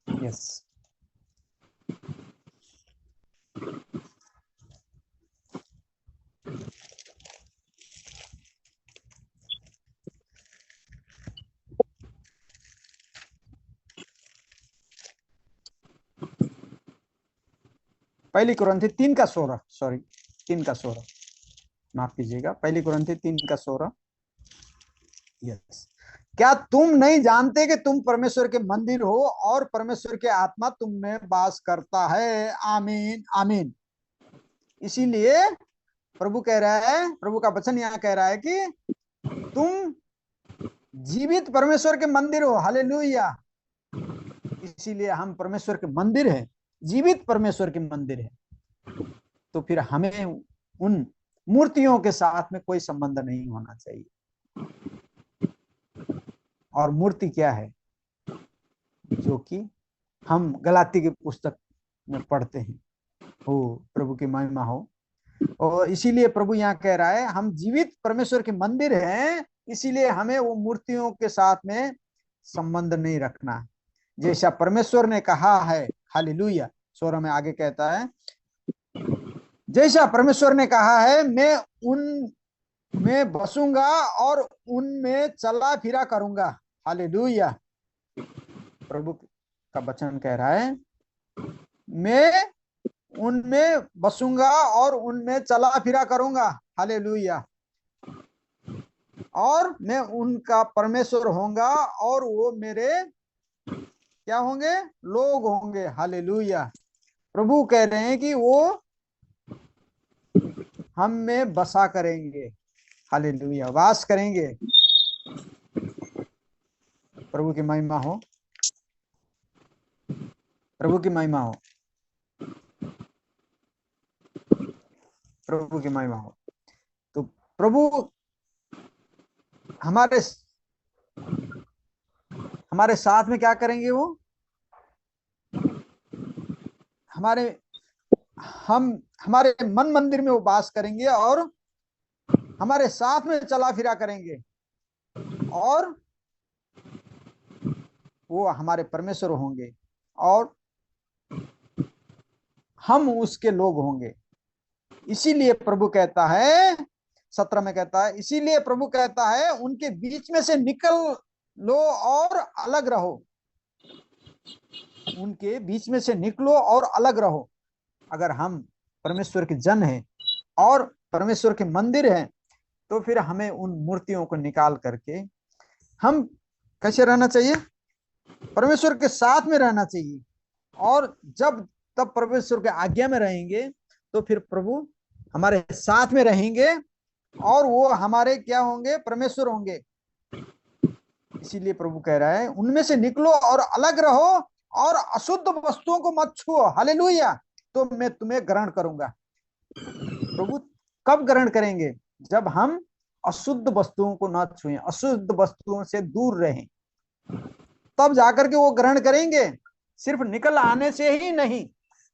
यस, पहली कुरिन्थी 3:16, सॉरी 3:16, माफ कीजिएगा, पहली कुरिन्थी 3:16। यस, क्या तुम नहीं जानते कि तुम परमेश्वर के मंदिर हो और परमेश्वर के आत्मा तुम में वास करता है। आमीन, आमीन। इसीलिए प्रभु कह रहा है, प्रभु का वचन यहाँ कह रहा है कि तुम जीवित परमेश्वर के मंदिर हो। हालेलुया। इसीलिए हम परमेश्वर के मंदिर हैं, जीवित परमेश्वर के मंदिर है। तो फिर हमें उन मूर्तियों के साथ में कोई संबंध नहीं होना चाहिए। और मूर्ति क्या है, जो कि हम गलाती की पुस्तक में पढ़ते हैं। हो प्रभु की महिमा हो। और इसीलिए प्रभु यहाँ कह रहा है, हम जीवित परमेश्वर के मंदिर हैं, इसीलिए हमें वो मूर्तियों के साथ में संबंध नहीं रखना। जैसा परमेश्वर ने कहा है, हालेलुया। 16 में आगे कहता है, जैसा परमेश्वर ने कहा है, मैं उनमें बसूंगा और उनमें चला फिरा करूंगा। हालेलुया। प्रभु का वचन कह रहा है, मैं उनमें बसूंगा और उनमें चला फिरा करूंगा। हालेलुया। और मैं उनका परमेश्वर होऊंगा और वो मेरे क्या होंगे, लोग होंगे। हालेलुया। प्रभु कह रहे हैं कि वो हम में बसा करेंगे। हालेलुया, वास करेंगे। प्रभु की महिमा हो, प्रभु की महिमा हो, प्रभु की महिमा हो। तो प्रभु हमारे साथ में क्या करेंगे, वो हमारे मन मंदिर में वो वास करेंगे और हमारे साथ में चला फिरा करेंगे, और वो हमारे परमेश्वर होंगे और हम उसके लोग होंगे। इसीलिए प्रभु कहता है, 17 में कहता है, इसीलिए प्रभु कहता है, उनके बीच में से निकल लो और अलग रहो। उनके बीच में से निकलो और अलग रहो। अगर हम परमेश्वर के जन हैं और परमेश्वर के मंदिर हैं, तो फिर हमें उन मूर्तियों को निकाल करके हम कैसे रहना चाहिए, परमेश्वर के साथ में रहना चाहिए। और तब परमेश्वर के आज्ञा में रहेंगे, तो फिर प्रभु हमारे साथ में रहेंगे और वो हमारे क्या होंगे, परमेश्वर होंगे। इसीलिए प्रभु कह रहा है उनमें से निकलो और अलग रहो और अशुद्ध वस्तुओं को मत छुओ, हालेलुया, तो मैं तुम्हें ग्रहण करूंगा। प्रभु कब ग्रहण करेंगे? जब हम अशुद्ध वस्तुओं को न छुएं, अशुद्ध वस्तुओं से दूर रहें, तब जाकर के वो ग्रहण करेंगे। सिर्फ निकल आने से ही नहीं,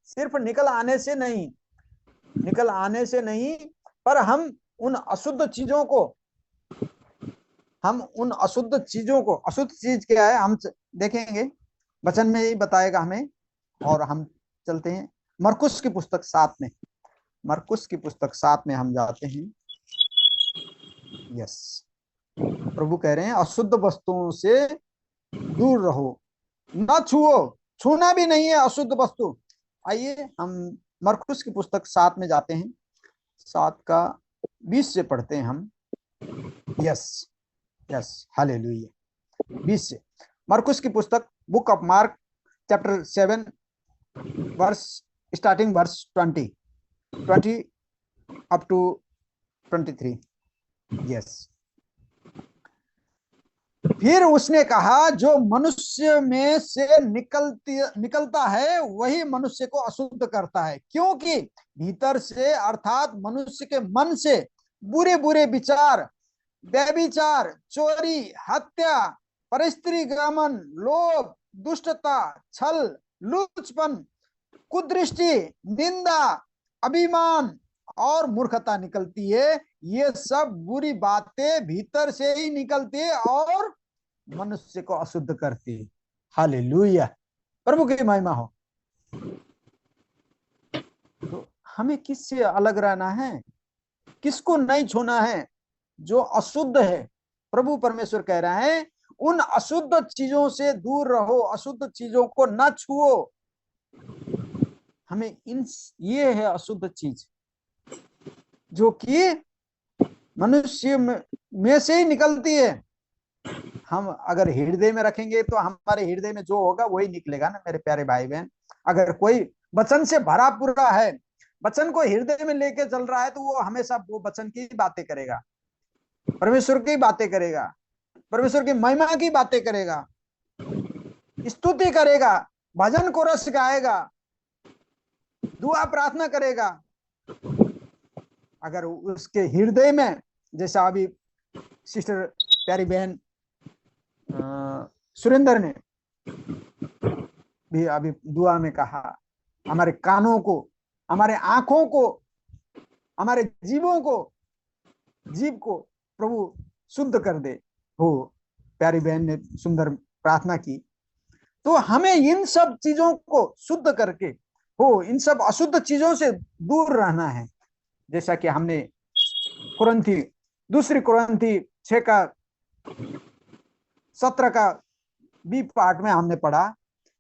सिर्फ निकल आने से नहीं, निकल आने से नहीं, पर हम उन अशुद्ध चीजों को, हम उन अशुद्ध चीजों को, अशुद्ध चीज क्या है हम देखेंगे, वचन में ही बताएगा हमें। और हम चलते हैं मरकुस की पुस्तक 7 में, मरकुस की पुस्तक 7 में हम जाते हैं। यस, प्रभु कह रहे हैं अशुद्ध वस्तुओं से दूर रहो, ना छुओ, छूना भी नहीं है अशुद्ध वस्तु। आइए हम मरकुस की पुस्तक 7 में जाते हैं, 7 का 20 से पढ़ते हैं हम। Yes yes, hallelujah. 20 से, मरकुस की पुस्तक, book of Mark chapter 7 verse, starting verse 20 up to 23। Yes, फिर उसने कहा जो मनुष्य में से निकलता है वही मनुष्य को अशुद्ध करता है, क्योंकि भीतर से अर्थात मनुष्य के मन से बुरे बुरे विचार, व्यभिचार, चोरी, हत्या, परस्त्रीगमन, लोभ, दुष्टता, छल, लुचपन, कुदृष्टि, निंदा, अभिमान और मूर्खता निकलती है। ये सब बुरी बातें भीतर से ही निकलती है और मनुष्य को अशुद्ध करती है। हालेलुया, प्रभु की महिमा हो। तो हमें किससे अलग रहना है, किसको नहीं छूना है? जो अशुद्ध है। प्रभु परमेश्वर कह रहा है उन अशुद्ध चीजों से दूर रहो, अशुद्ध चीजों को न छुओ। हमें ये है अशुद्ध चीज जो कि मनुष्य में से ही निकलती है। हम अगर हृदय में रखेंगे तो हमारे हृदय में जो होगा वही निकलेगा ना मेरे प्यारे भाई बहन। अगर कोई वचन से भरा पूरा है, वचन को हृदय में लेके चल रहा है, तो वो हमेशा वो वचन की बातें करेगा, परमेश्वर की बातें करेगा, परमेश्वर की महिमा की बातें करेगा, स्तुति करेगा, भजन को रस गाएगा, दुआ प्रार्थना करेगा। अगर उसके हृदय में, जैसा अभी सिस्टर प्यारी बहन सुरेंद्र ने भी अभी दुआ में कहा, हमारे कानों को, हमारे आंखों को, हमारे जीव को प्रभु शुद्ध कर दे, हो प्यारी बहन ने सुंदर प्रार्थना की। तो हमें इन सब चीजों को शुद्ध करके हो, इन सब अशुद्ध चीजों से दूर रहना है। जैसा कि हमने दूसरी कुरिन्थी 6 का 17 का बी पार्ट में हमने पढ़ा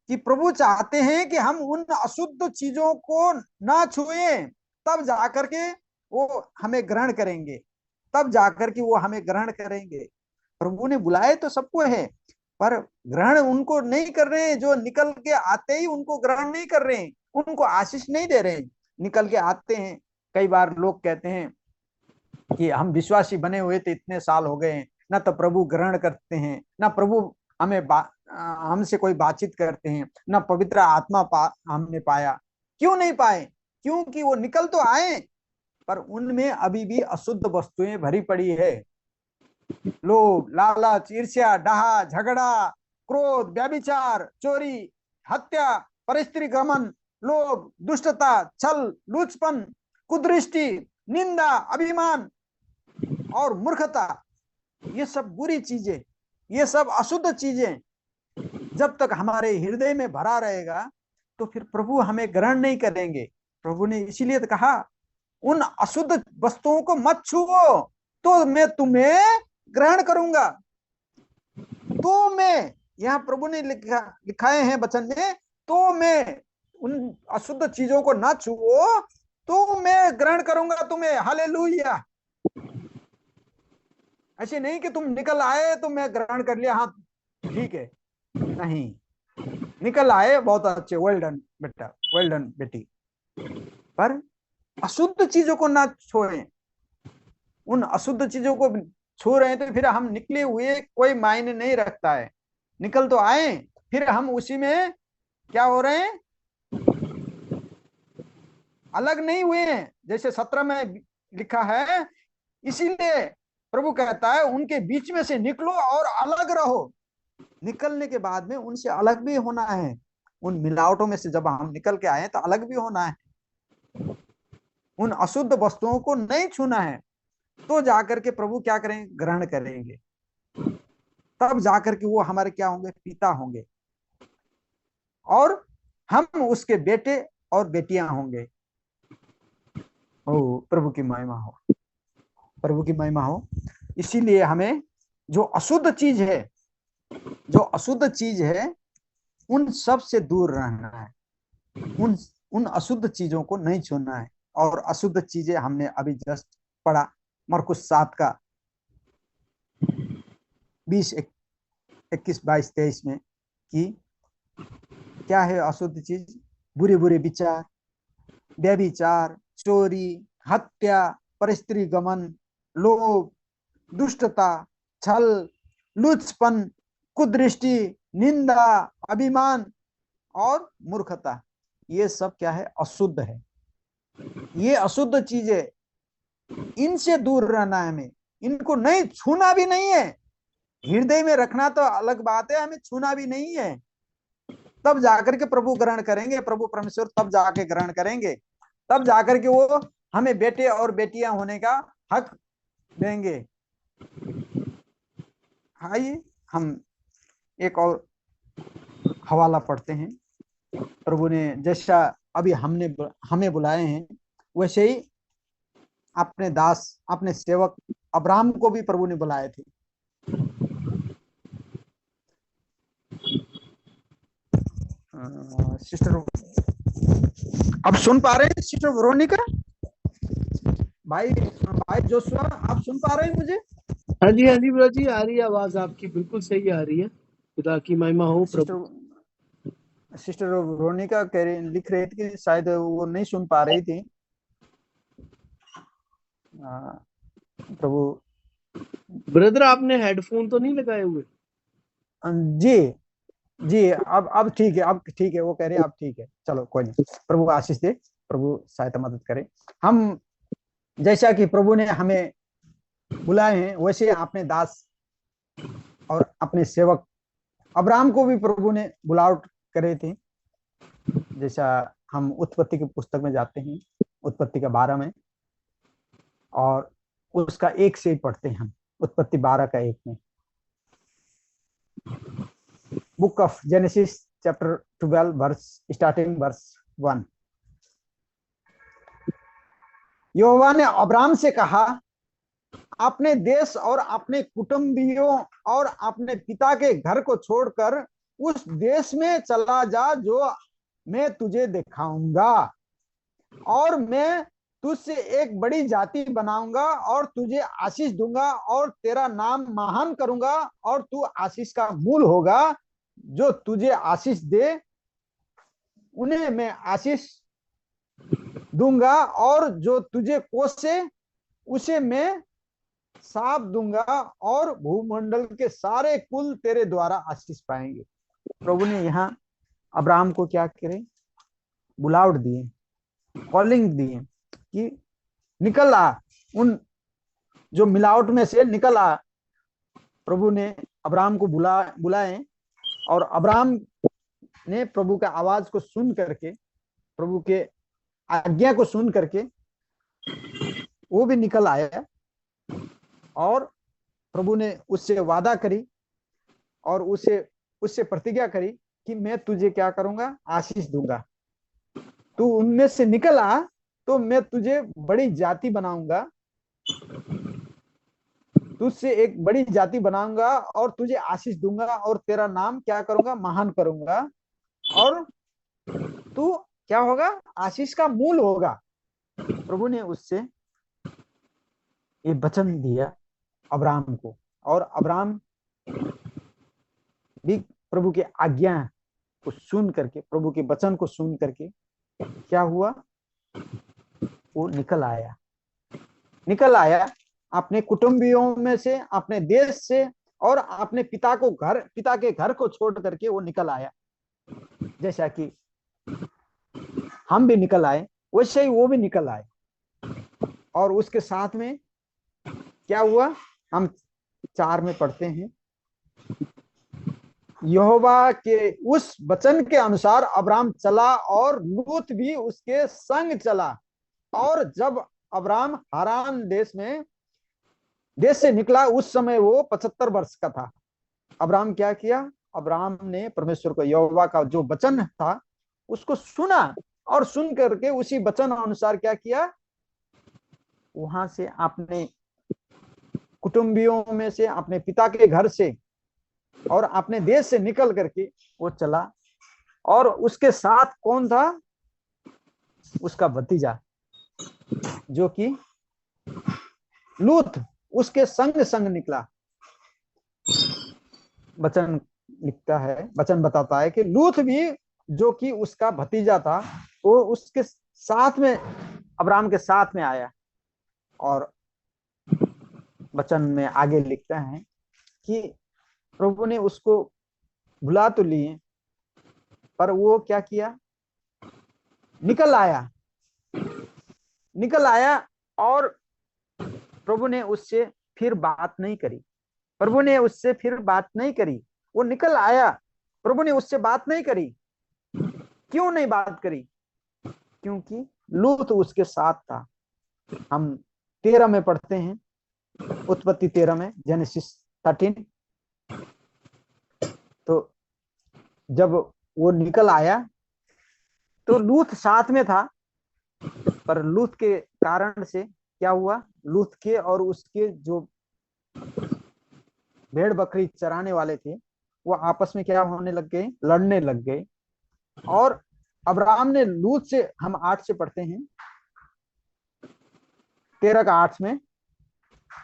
कि प्रभु चाहते हैं कि हम उन अशुद्ध चीजों को ना छुएं, तब जाकर के वो हमें ग्रहण करेंगे, तब जाकर के वो हमें ग्रहण करेंगे। प्रभु ने बुलाए तो सबको है, पर ग्रहण उनको नहीं कर रहे हैं। जो निकल के आते ही उनको ग्रहण नहीं कर रहे हैं, उनको आशीष नहीं दे रहे हैं। निकल के आते हैं, कई बार लोग कहते हैं कि हम विश्वासी बने हुए थे, इतने साल हो गए, ना तो प्रभु ग्रहण करते हैं, ना प्रभु हमें हमसे कोई बातचीत करते हैं, ना पवित्र आत्मा हमने पाया। क्यों नहीं पाए? क्योंकि वो निकल तो आए, पर उनमें अभी भी अशुद्ध वस्तुएं भरी पड़ी है। लोभ, लालच, ईर्ष्या, डाहा, झगड़ा, क्रोध, व्यभिचार, चोरी, हत्या, परस्त्रीगमन, लोभ, दुष्टता, छल, लुचपन, कुदृष्टि, निंदा, अभिमान और मूर्खता। ये सब बुरी चीजें, ये सब अशुद्ध चीजें जब तक हमारे हृदय में भरा रहेगा तो फिर प्रभु हमें ग्रहण नहीं करेंगे। प्रभु ने इसीलिए तो कहा उन अशुद्ध वस्तुओं को मत छुओ, तो मैं तुम्हें ग्रहण करूंगा। तो मैं, यहाँ प्रभु ने लिखाए हैं वचन में, तो मैं उन अशुद्ध चीजों को ना छुओ तो मैं ग्रहण करूंगा तुम्हें। हालेलुया। ऐसे नहीं कि तुम निकल आए तो मैं ग्रहण कर लिया, हाँ ठीक है, नहीं, निकल आए बहुत अच्छे, वेल डन बेटा, वेल डन बेटी, पर अशुद्ध चीजों को ना छोड़ें। उन अशुद्ध चीजों को छू रहे हैं, तो फिर हम निकले हुए कोई मायने नहीं रखता है। निकल तो आए, फिर हम उसी में क्या हो रहे हैं, अलग नहीं हुए हैं। जैसे 17 में लिखा है, इसीलिए प्रभु कहता है उनके बीच में से निकलो और अलग रहो। निकलने के बाद में उनसे अलग भी होना है। उन मिलावटों में से जब हम निकल के आए तो अलग भी होना है। उन अशुद्ध वस्तुओं को नहीं छूना है, तो जाकर के प्रभु क्या करेंगे, ग्रहण करेंगे। तब जाकर के वो हमारे क्या होंगे, पिता होंगे, और हम उसके बेटे और बेटियां होंगे। ओ प्रभु की महिमा हो, प्रभु की महिमा हो। इसीलिए हमें जो अशुद्ध चीज है, जो अशुद्ध चीज है, उन सब से दूर रहना है। उन अशुद्ध चीजों को नहीं छूना है। और अशुद्ध चीजें हमने अभी जस्ट पढ़ा मरकुस 7 का 20, 21, 22, 23 में कि क्या है अशुद्ध चीज। बुरे बुरे विचार, व्यभिचार, चोरी, हत्या, परस्त्री गमन, लोभ, दुष्टता, छल, लुचपन, कुदृष्टि, निंदा, अभिमान और मूर्खता। ये सब क्या है, अशुद्ध है। ये अशुद्ध चीजें, इनसे दूर रहना है हमें। इनको नहीं छूना भी नहीं है। हृदय में रखना तो अलग बात है, हमें छूना भी नहीं है। तब जाकर के प्रभु ग्रहण करेंगे, प्रभु परमेश्वर तब जाके ग्रहण करेंगे। तब जाकर के वो हमें बेटे और बेटियां होने का हक देंगे। आइए हम एक और हवाला पढ़ते हैं। प्रभु ने जैसा अभी हमें बुलाए हैं, वैसे ही अपने दास, अपने सेवक अब्राहम को भी प्रभु ने बुलाए थे। सिस्टर, अब सुन पा रहे हैं सिस्टर वेरोनिका? भाई जोशुआ, आप सुन पा रहे हैं मुझे? हाँ जी ब्रदर जी, आ रही है आवाज आपकी, बिल्कुल सही आ रही है। खुदा की महिमा हो। सिस्टर वेरोनिका लिख रही थी कि शायद वो नहीं सुन पा रही थी। प्रभु ब्रदर, आपने हेडफोन तो नहीं लगाए हुए? जी अब ठीक है, अब ठीक है। वो कह रहे हैं अब ठीक है। चलो कोई नहीं, प्रभु आशीष दे, प्रभु सहायता मदद करे। हम जैसा कि प्रभु ने हमें बुलाए हैं, वैसे अपने दास और अपने सेवक अब्राहम को भी प्रभु ने बुलावट करे थे। जैसा हम उत्पत्ति की पुस्तक में जाते हैं, उत्पत्ति का 12 में, और उसका 1 से ही पढ़ते हैं हम। उत्पत्ति 12 का 1 में, book of Genesis chapter 12 verse starting verse 1। यहोवा ने अब्राहम से कहा, अपने देश और अपने कुटुंबियों और अपने पिता के घर को छोड़कर उस देश में चला जा जो मैं तुझे दिखाऊंगा, और मैं तुझसे एक बड़ी जाति बनाऊंगा और तुझे आशीष दूंगा और तेरा नाम महान करूंगा, और तू आशीष का मूल होगा। जो तुझे आशीष दे उन्हें मैं आशीष दूंगा, और जो तुझे कोसे उसे मैं साफ दूंगा, और भूमंडल के सारे कुल तेरे द्वारा आशीष पाएंगे। प्रभु ने यहाँ अब्राहम को क्या करे, बुलावट दिए, कॉलिंग दिए कि निकल आ, उन जो मिलावट में से निकल आ। प्रभु ने अब्राहम को बुलाए, और अब्राहम ने प्रभु का आवाज को सुन करके, प्रभु के आज्ञा को सुन करके वो भी निकल आया। और प्रभु ने उससे वादा करी और उससे प्रतिज्ञा करी कि मैं तुझे क्या करूंगा, आशीष दूंगा। तू उनमें से निकल आ तो मैं तुझे बड़ी जाति बनाऊंगा, तुझसे एक बड़ी जाति बनाऊंगा और तुझे आशीष दूंगा, और तेरा नाम क्या करूंगा, महान करूंगा, और तू क्या होगा, आशीष का मूल होगा। प्रभु ने उससे ये वचन दिया अब्राहम को, और अब्राहम भी प्रभु की आज्ञा को सुन करके, प्रभु के वचन को सुन करके क्या हुआ, वो निकल आया। अपने कुटुंबियों में से, अपने देश से और अपने पिता के घर को छोड़ करके वो निकल आया। जैसा कि हम भी निकल आए वैसे ही वो भी निकल आए। और उसके साथ में क्या हुआ, हम 4 में पढ़ते हैं, यहोवा के उस वचन के अनुसार अब्राम चला और लूत भी उसके संग चला। और जब अब्राम हारान देश से निकला, उस समय वो 75 वर्ष का था। अब्राम क्या किया, अब्राम ने परमेश्वर को, यहोवा का जो वचन था उसको सुना, और सुन करके उसी वचन अनुसार क्या किया, वहां से अपने कुटुंबियों में से, अपने पिता के घर से और अपने देश से निकल करके वो चला। और उसके साथ कौन था, उसका भतीजा जो कि लूत, उसके संग संग निकला। वचन लिखता है, वचन बताता है कि लूत भी जो कि उसका भतीजा था, वो उसके साथ में, अब्राम के साथ में आया। और वचन में आगे लिखता है कि प्रभु ने उसको बुला तो लिए, पर वो क्या किया, निकल आया और प्रभु ने उससे फिर बात नहीं करी। वो निकल आया, प्रभु ने उससे बात नहीं करी। क्यों नहीं बात करी? क्योंकि लूत उसके साथ था। हम 13 में पढ़ते हैं, उत्पत्ति 13 में, जेनेसिस 13। तो जब वो निकल आया तो लूत साथ में था, पर लूत के कारण से क्या हुआ, लूत के और उसके जो भेड़ बकरी चराने वाले थे वो आपस में क्या होने लग गए, लड़ने लग गए। और अब्राहम ने लूत से, हम 8 से पढ़ते हैं, 13 का 8 में,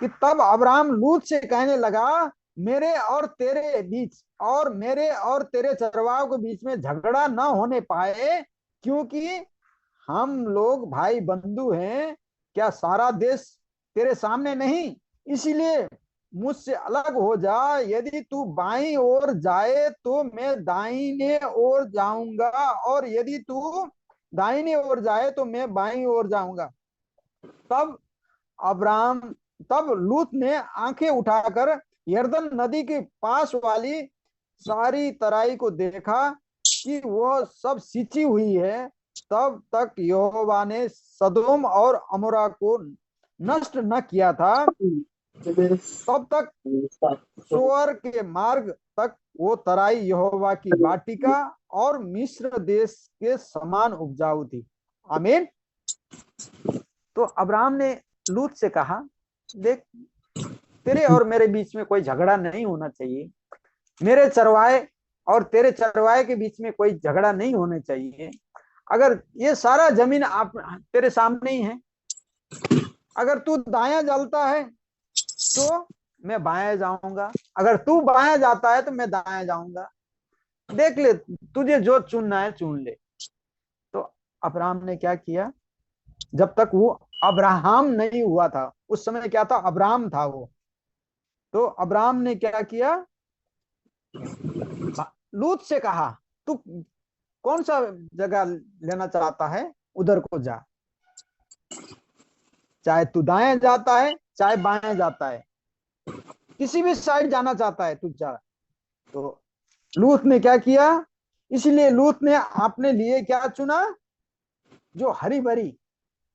कि तब अब्राहम लूत से कहने लगा, मेरे और तेरे बीच और मेरे और तेरे चरवाहों के बीच में झगड़ा न होने पाए, क्योंकि हम लोग भाई बंधु हैं। क्या सारा देश तेरे सामने नहीं? इसलिए मुझसे अलग हो जा। यदि तू बाईं ओर जाए तो मैं दाहिने ओर जाऊंगा, और यदि तू दाहिने ओर जाए तो मैं बाईं ओर जाऊंगा। तब लूत ने आंखें उठाकर यरदन नदी के पास वाली सारी तराई को देखा कि वह सब सिंची हुई है। तब तक यहोवा ने सदोम और अमोरा को नष्ट न किया था, तब तक सोअर के मार्ग तक वो तराई यहोवा की वाटिका और मिस्र देश के समान उपजाऊ थी। आमीन। तो अब्राहम ने लूत से कहा, देख, तेरे और मेरे बीच में कोई झगड़ा नहीं होना चाहिए, मेरे चरवाहे और तेरे चरवाहे के बीच में कोई झगड़ा नहीं होना चाहिए। अगर ये सारा जमीन आप तेरे सामने ही है, अगर तू दायां चलता है तो मैं बायां जाऊंगा, अगर तू बायां जाता है तो मैं दायां जाऊंगा। देख ले, तुझे जो चुनना है चुन ले। तो अब्राहम ने क्या किया, जब तक वो अब्राहम नहीं हुआ था, उस समय क्या था, अब्राहम था वो। तो अब्राहम ने क्या किया, लूत से कहा, तू कौन सा जगह लेना चाहता है, उधर को जा। चाहे तू दाएं जाता है चाहे बाएं जाता है, किसी भी साइड जाना चाहता है तू जा। तो लूत ने क्या किया, इसलिए लूत ने अपने लिए क्या चुना, जो हरी भरी,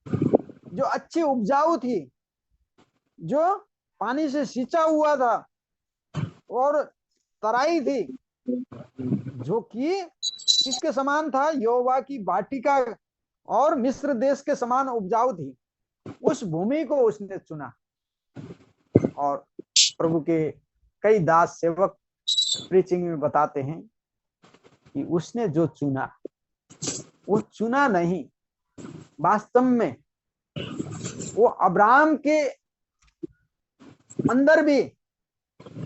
जो अच्छी उपजाऊ थी, जो पानी से सिंचा हुआ था, और तराई थी जो कि किसके समान था, यहोवा की वाटिका और मिस्र देश के समान उपजाऊ थी। उस भूमि को उसने चुना। और प्रभु के कई दास सेवक प्रीचिंग में बताते हैं कि उसने जो चुना वो चुना नहीं, वास्तव में वो अब्राहम के अंदर भी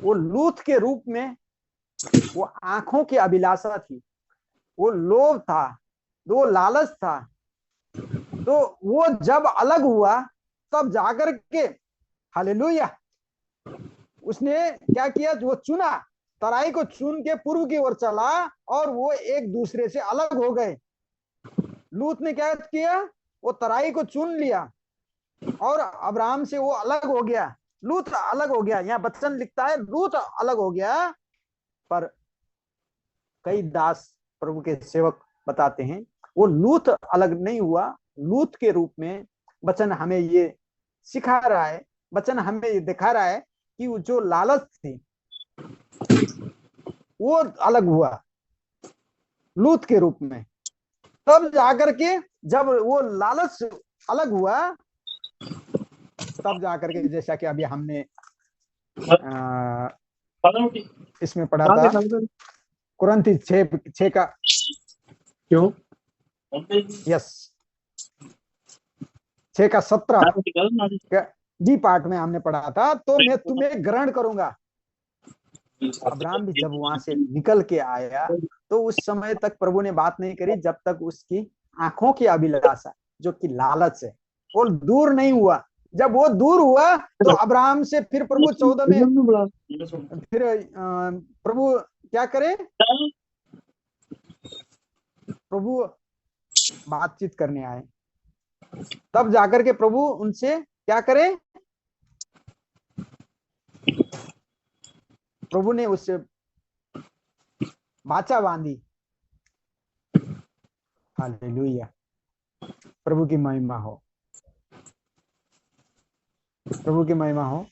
वो लूत के रूप में वो आंखों की अभिलाषा थी, वो लोभ था, वो लालच था। तो वो जब अलग हुआ तब जाकर के हालेलुया। उसने क्या किया, जो चुना, तराई को चुन के पूर्व की ओर चला और वो एक दूसरे से अलग हो गए। लूत ने क्या किया, वो तराई को चुन लिया और अब्राहम से वो अलग हो गया, लूत अलग हो गया। यहाँ वचन लिखता है लूत अलग हो गया, पर कई दास प्रभु के सेवक बताते हैं वो लूत अलग नहीं हुआ। लूत के रूप में वचन हमें ये सिखा रहा है, वचन हमें ये दिखा रहा है कि वो जो लालच थी वो अलग हुआ लूत के रूप में। तब जाकर के जब वो लालच अलग हुआ, तब जाकर के जैसा कि अभी हमने इसमें पढ़ा था, कुरिन्थी 6 का क्यों 6:17 डी पार्ट में हमने पढ़ा था। तो मैं तुम्हें ग्रहण करूंगा। अब्राहम भी जब वहां से निकल के आया तो उस समय तक प्रभु ने बात नहीं करी जब तक उसकी आंखों की अभिलाषा जो कि लालच है वो दूर नहीं हुआ। जब वो दूर हुआ तो अब्राहम से फिर प्रभु 14 में फिर प्रभु क्या करे, प्रभु बातचीत करने आए। तब जाकर के प्रभु उनसे क्या करे, प्रभु ने उससे वाचा बांधी। हालेलुया, प्रभु की महिमा हो, प्रभु की महिमा हो।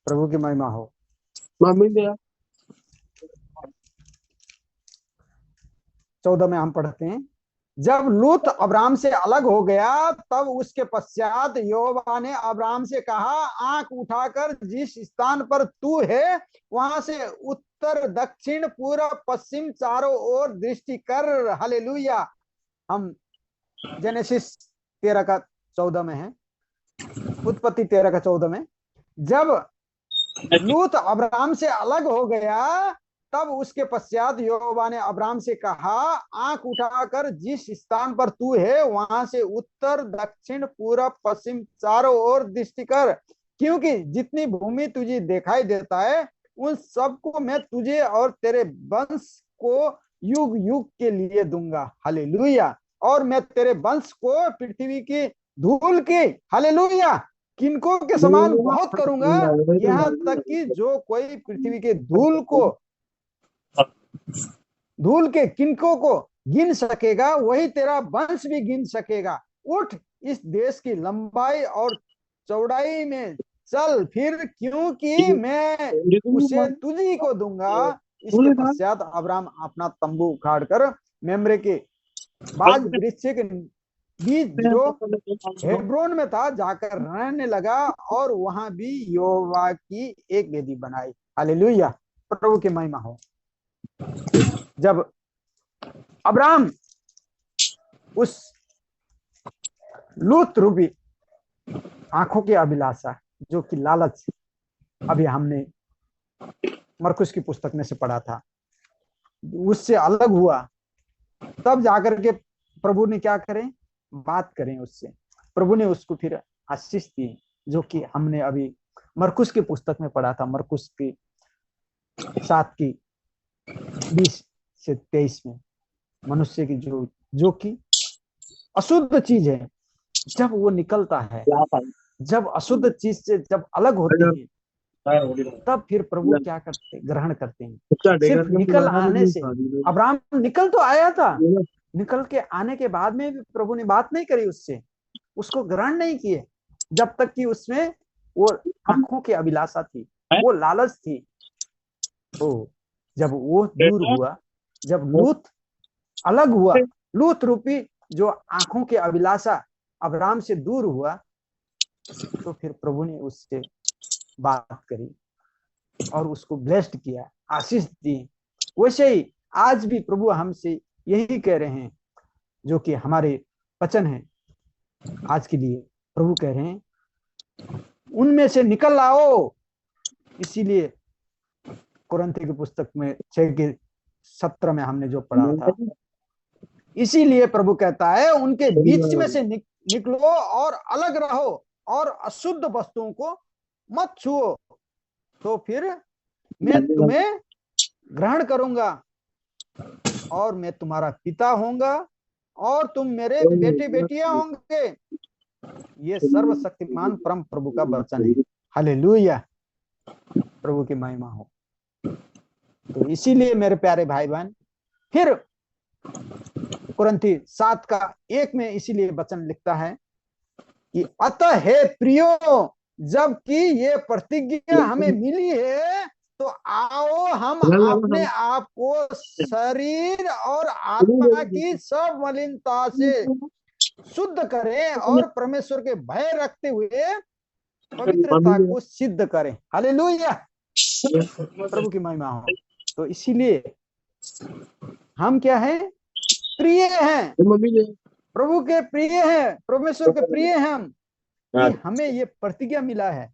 प्रभु की महिमा हो। 14 में हम पढ़ते हैं, जब लूत अब्राम से अलग हो गया तब उसके पश्चात यहोवा ने अब्राम से कहा, आंख उठाकर जिस स्थान पर तू है वहां से उत्तर दक्षिण पूर्व पश्चिम चारों ओर दृष्टि कर। हालेलुया। हम जेनेसिस 13:14 में है, उत्पत्ति 13:14 में, जब लूत अब्राम से अलग हो गया तब उसके पश्चात यहोवा ने अब्राम से कहा, आंख उठाकर जिस स्थान पर तू है वहां से उत्तर दक्षिण पूर्व पश्चिम चारों ओर दृष्टि कर, क्योंकि जितनी भूमि तुझे दिखाई देता है उन सबको मैं तुझे और तेरे वंश को युग युग के लिए दूंगा। हालेलुया। और मैं तेरे वंश को पृथ्वी की धूल की, हालेलुया, किनको के समान बहुत करूंगा, यहाँ तक कि जो कोई पृथ्वी के धूल के किनको को गिन सकेगा वही तेरा वंश भी गिन सकेगा। उठ, इस देश की लंबाई और चौड़ाई में चल फिर, क्योंकि मैं उसे तुझी को दूंगा। इसके पश्चात अब्राम अपना तंबू उखाड़कर मेम्रे के बाज वृक्ष के बीच जो हेब्रोन में था जाकर रहने लगा और वहां भी यहोवा की एक वेदी बनाई। हालेलुया, प्रभु की महिमा हो। जब अब्राम उस लूत रूपी आंखों की अभिलाषा जो कि लालच, अभी हमने मरकुस की पुस्तक में से पढ़ा था, उससे अलग हुआ, तब जाकर के प्रभु ने क्या करें, बात करें उससे। प्रभु ने उसको फिर आशीष दी जो कि हमने अभी मरकुस की पुस्तक में पढ़ा था, मरकुस की 7:20-23 में। मनुष्य की जो कि अशुद्ध चीज है, जब वो निकलता है, जब अशुद्ध चीज से जब अलग होती है तब फिर प्रभु क्या करते, ग्रहण करते हैं। सिर्फ निकल आने से, अब्राहम निकल तो आया था, निकल के आने के बाद में भी प्रभु ने बात नहीं करी उससे, उसको ग्रहण नहीं किए जब तक कि उसमें वो आंखों की अभिलाषा थी, वो लालच थी। तो जब वो दूर हुआ, जब लूत अलग हुआ, लूत रूपी जो आंखों की अभिलाषा अब्राहम से दूर हुआ, तो फिर प्रभु ने उससे बात करी और उसको ब्लेस्ड किया, आशीष दी। वैसे ही आज भी प्रभु हमसे यही कह रहे हैं, जो कि हमारे वचन है आज के लिए। प्रभु कह रहे हैं उनमें से निकल आओ। इसीलिए कुरिन्थी की पुस्तक में सत्र में हमने जो पढ़ा था। इसीलिए प्रभु कहता है उनके बीच में से निकलो और अलग रहो और अशुद्ध वस्तुओं को मत छुओ, तो फिर मैं तुम्हें ग्रहण करूंगा और मैं तुम्हारा पिता होऊंगा और तुम मेरे बेटे बेटियां होंगे। ये सर्वशक्तिमान परम प्रभु का वचन है। हालेलुया, प्रभु की महिमा हो। तो इसीलिए मेरे प्यारे भाई बहन, फिर कुरिन्थी 7:1 में इसीलिए वचन लिखता है कि अतः हे प्रियो, जबकि ये प्रतिज्ञा हमें मिली है, तो आओ हम अपने आप को शरीर और आत्मा की सब मलिनता से शुद्ध करें और परमेश्वर के भय रखते हुए पवित्रता को सिद्ध करें। हालेलुया, प्रभु की महिमा हो। तो इसीलिए हम क्या हैं? प्रिय हैं, प्रभु के प्रिय हैं, परमेश्वर के प्रिय हैं हम। हमें ये प्रतिज्ञा मिला है,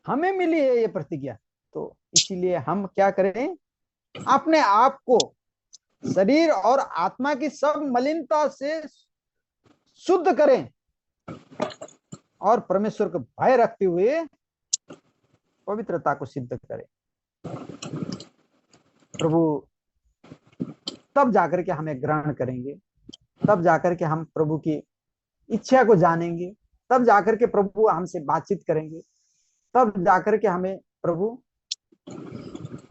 हमें मिली है ये प्रतिज्ञा। तो इसीलिए हम क्या करें? अपने आप को शरीर और आत्मा की सब मलिनता से शुद्ध करें और परमेश्वर को भय रखते हुए पवित्रता को सिद्ध करें। प्रभु तब जाकर के हमें ग्रहण करेंगे, तब जाकर के हम प्रभु की इच्छा को जानेंगे, तब जाकर के प्रभु हमसे बातचीत करेंगे, तब जाकर के हमें प्रभु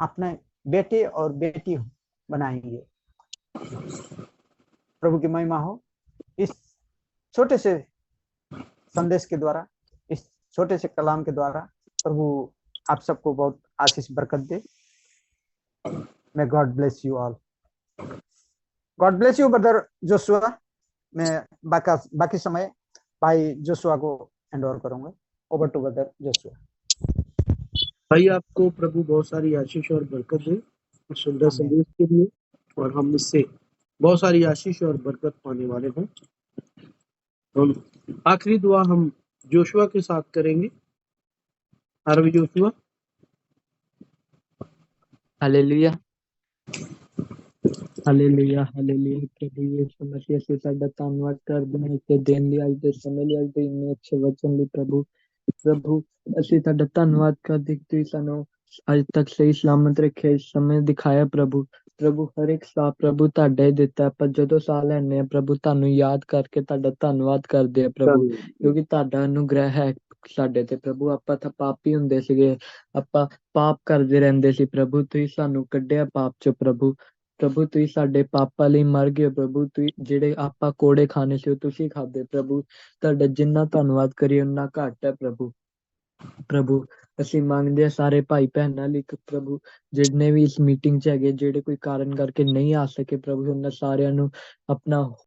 अपने बेटे और बेटी बनाएंगे। प्रभु की महिमा हो। इस छोटे से संदेश के द्वारा, इस छोटे से कलाम के द्वारा प्रभु आप सबको बहुत आशीष बरकत दे। May God bless you all. God bless you, brother Joshua. मैं बाकी समय भाई जोशुआ को हैंड ओवर करूंगा। Over to brother Joshua. भाई आपको प्रभु बहुत सारी आशीष और बरकत दे इस सुंदर संदेश के लिए, और हम इससे बहुत सारी आशीष और बरकत पाने वाले हैं। हम आखिरी दुआ हम जोशुआ के साथ करेंगे। RV Joshua. Hallelujah, hallelujah, hallelujah. प्रभु यीशु मसीह से ਤੁਹਾਡਾ ਧੰਨਵਾਦ ਕਰਦੇ ਹਾਂ ਕਿ ਦਿਨ ਲਈ ਅੱਜ ਦੇ ਸਮੇਂ ਲਈ ਅੱਜ ਦੇ ਇੰਨੇ ਅੱਛੇ ਵਚਨ ਲਈ ਪ੍ਰਭੂ ਅਸੀਂ ਤੁਹਾਡਾ ਧੰਨਵਾਦ ਕਰਦੇ ਕਿ ਤੁਸੀਂ ਸਾਨੂੰ ਅੱਜ ਤੱਕ ਸਹੀ ਸਲਾਮਤ ਰੱਖਿਆ, ਇਸ ਸਮੇਂ ਦਿਖਾਇਆ ਪ੍ਰਭੂ ਹਰ ਇੱਕ ਸਾਹ ਪ੍ਰਭੂ ਤੁਹਾਡਾ ਹੀ ਦਿੱਤਾ। ਪਰ ਜਦੋਂ ਸਾਹ ਲੈਂਦੇ ਆ ਪ੍ਰਭੂ ਤੁਹਾਨੂੰ ਯਾਦ ਕਰਕੇ ਤੁਹਾਡਾ ਧੰਨਵਾਦ ਕਰਦੇ ਆ ਪ੍ਰਭੂ, ਕਿਉਂਕਿ ਤੁਹਾਡਾ ਅਨੁਗ੍ਰਹਿ ਹੈ ਸਾਡੇ ਤੇ ਪ੍ਰਭੂ। ਆਪਾਂ ਤਾਂ ਪਾਪੀ ਹੁੰਦੇ ਸੀਗੇ, ਆਪਾਂ ਪਾਪ ਕਰਦੇ ਰਹਿੰਦੇ ਸੀ ਪ੍ਰਭੂ, ਤੁਸੀਂ ਸਾਨੂੰ ਕੱਢਿਆ ਪਾਪ ਚੋਂ ਪ੍ਰਭੂ ਤੁਸੀਂ ਸਾਡੇ ਪਾਪਾਂ ਲਈ ਮਰ ਗਏ ਪ੍ਰਭੂ। ਤੁਸੀਂ ਜਿਹੜੇ ਆਪਾਂ ਕੋੜੇ ਖਾਣੇ ਸੀ ਉਹ ਤੁਸੀਂ ਖਾਦੇ ਪ੍ਰਭੂ। ਤੁਹਾਡਾ ਜਿੰਨਾ ਧੰਨਵਾਦ ਕਰੀਏ ਉਨਾ ਘੱਟ ਹੈ ਪ੍ਰਭੂ। ਅਸੀਂ ਮੰਗਦੇ ਹਾਂ ਸਾਰੇ ਭਾਈ ਭੈਣਾਂ ਲਈ ਪ੍ਰਭੂ, ਜਿੰਨੇ ਵੀ ਇਸ ਮੀਟਿੰਗ 'ਚ ਹੈਗੇ, ਜਿਹੜੇ ਕੋਈ ਕਾਰਨ ਕਰਕੇ ਨਹੀਂ ਆ ਸਕੇ ਪ੍ਰਭੂ, ਉਹਨਾਂ ਸਾਰਿਆਂ ਨੂੰ ਆਪਣਾ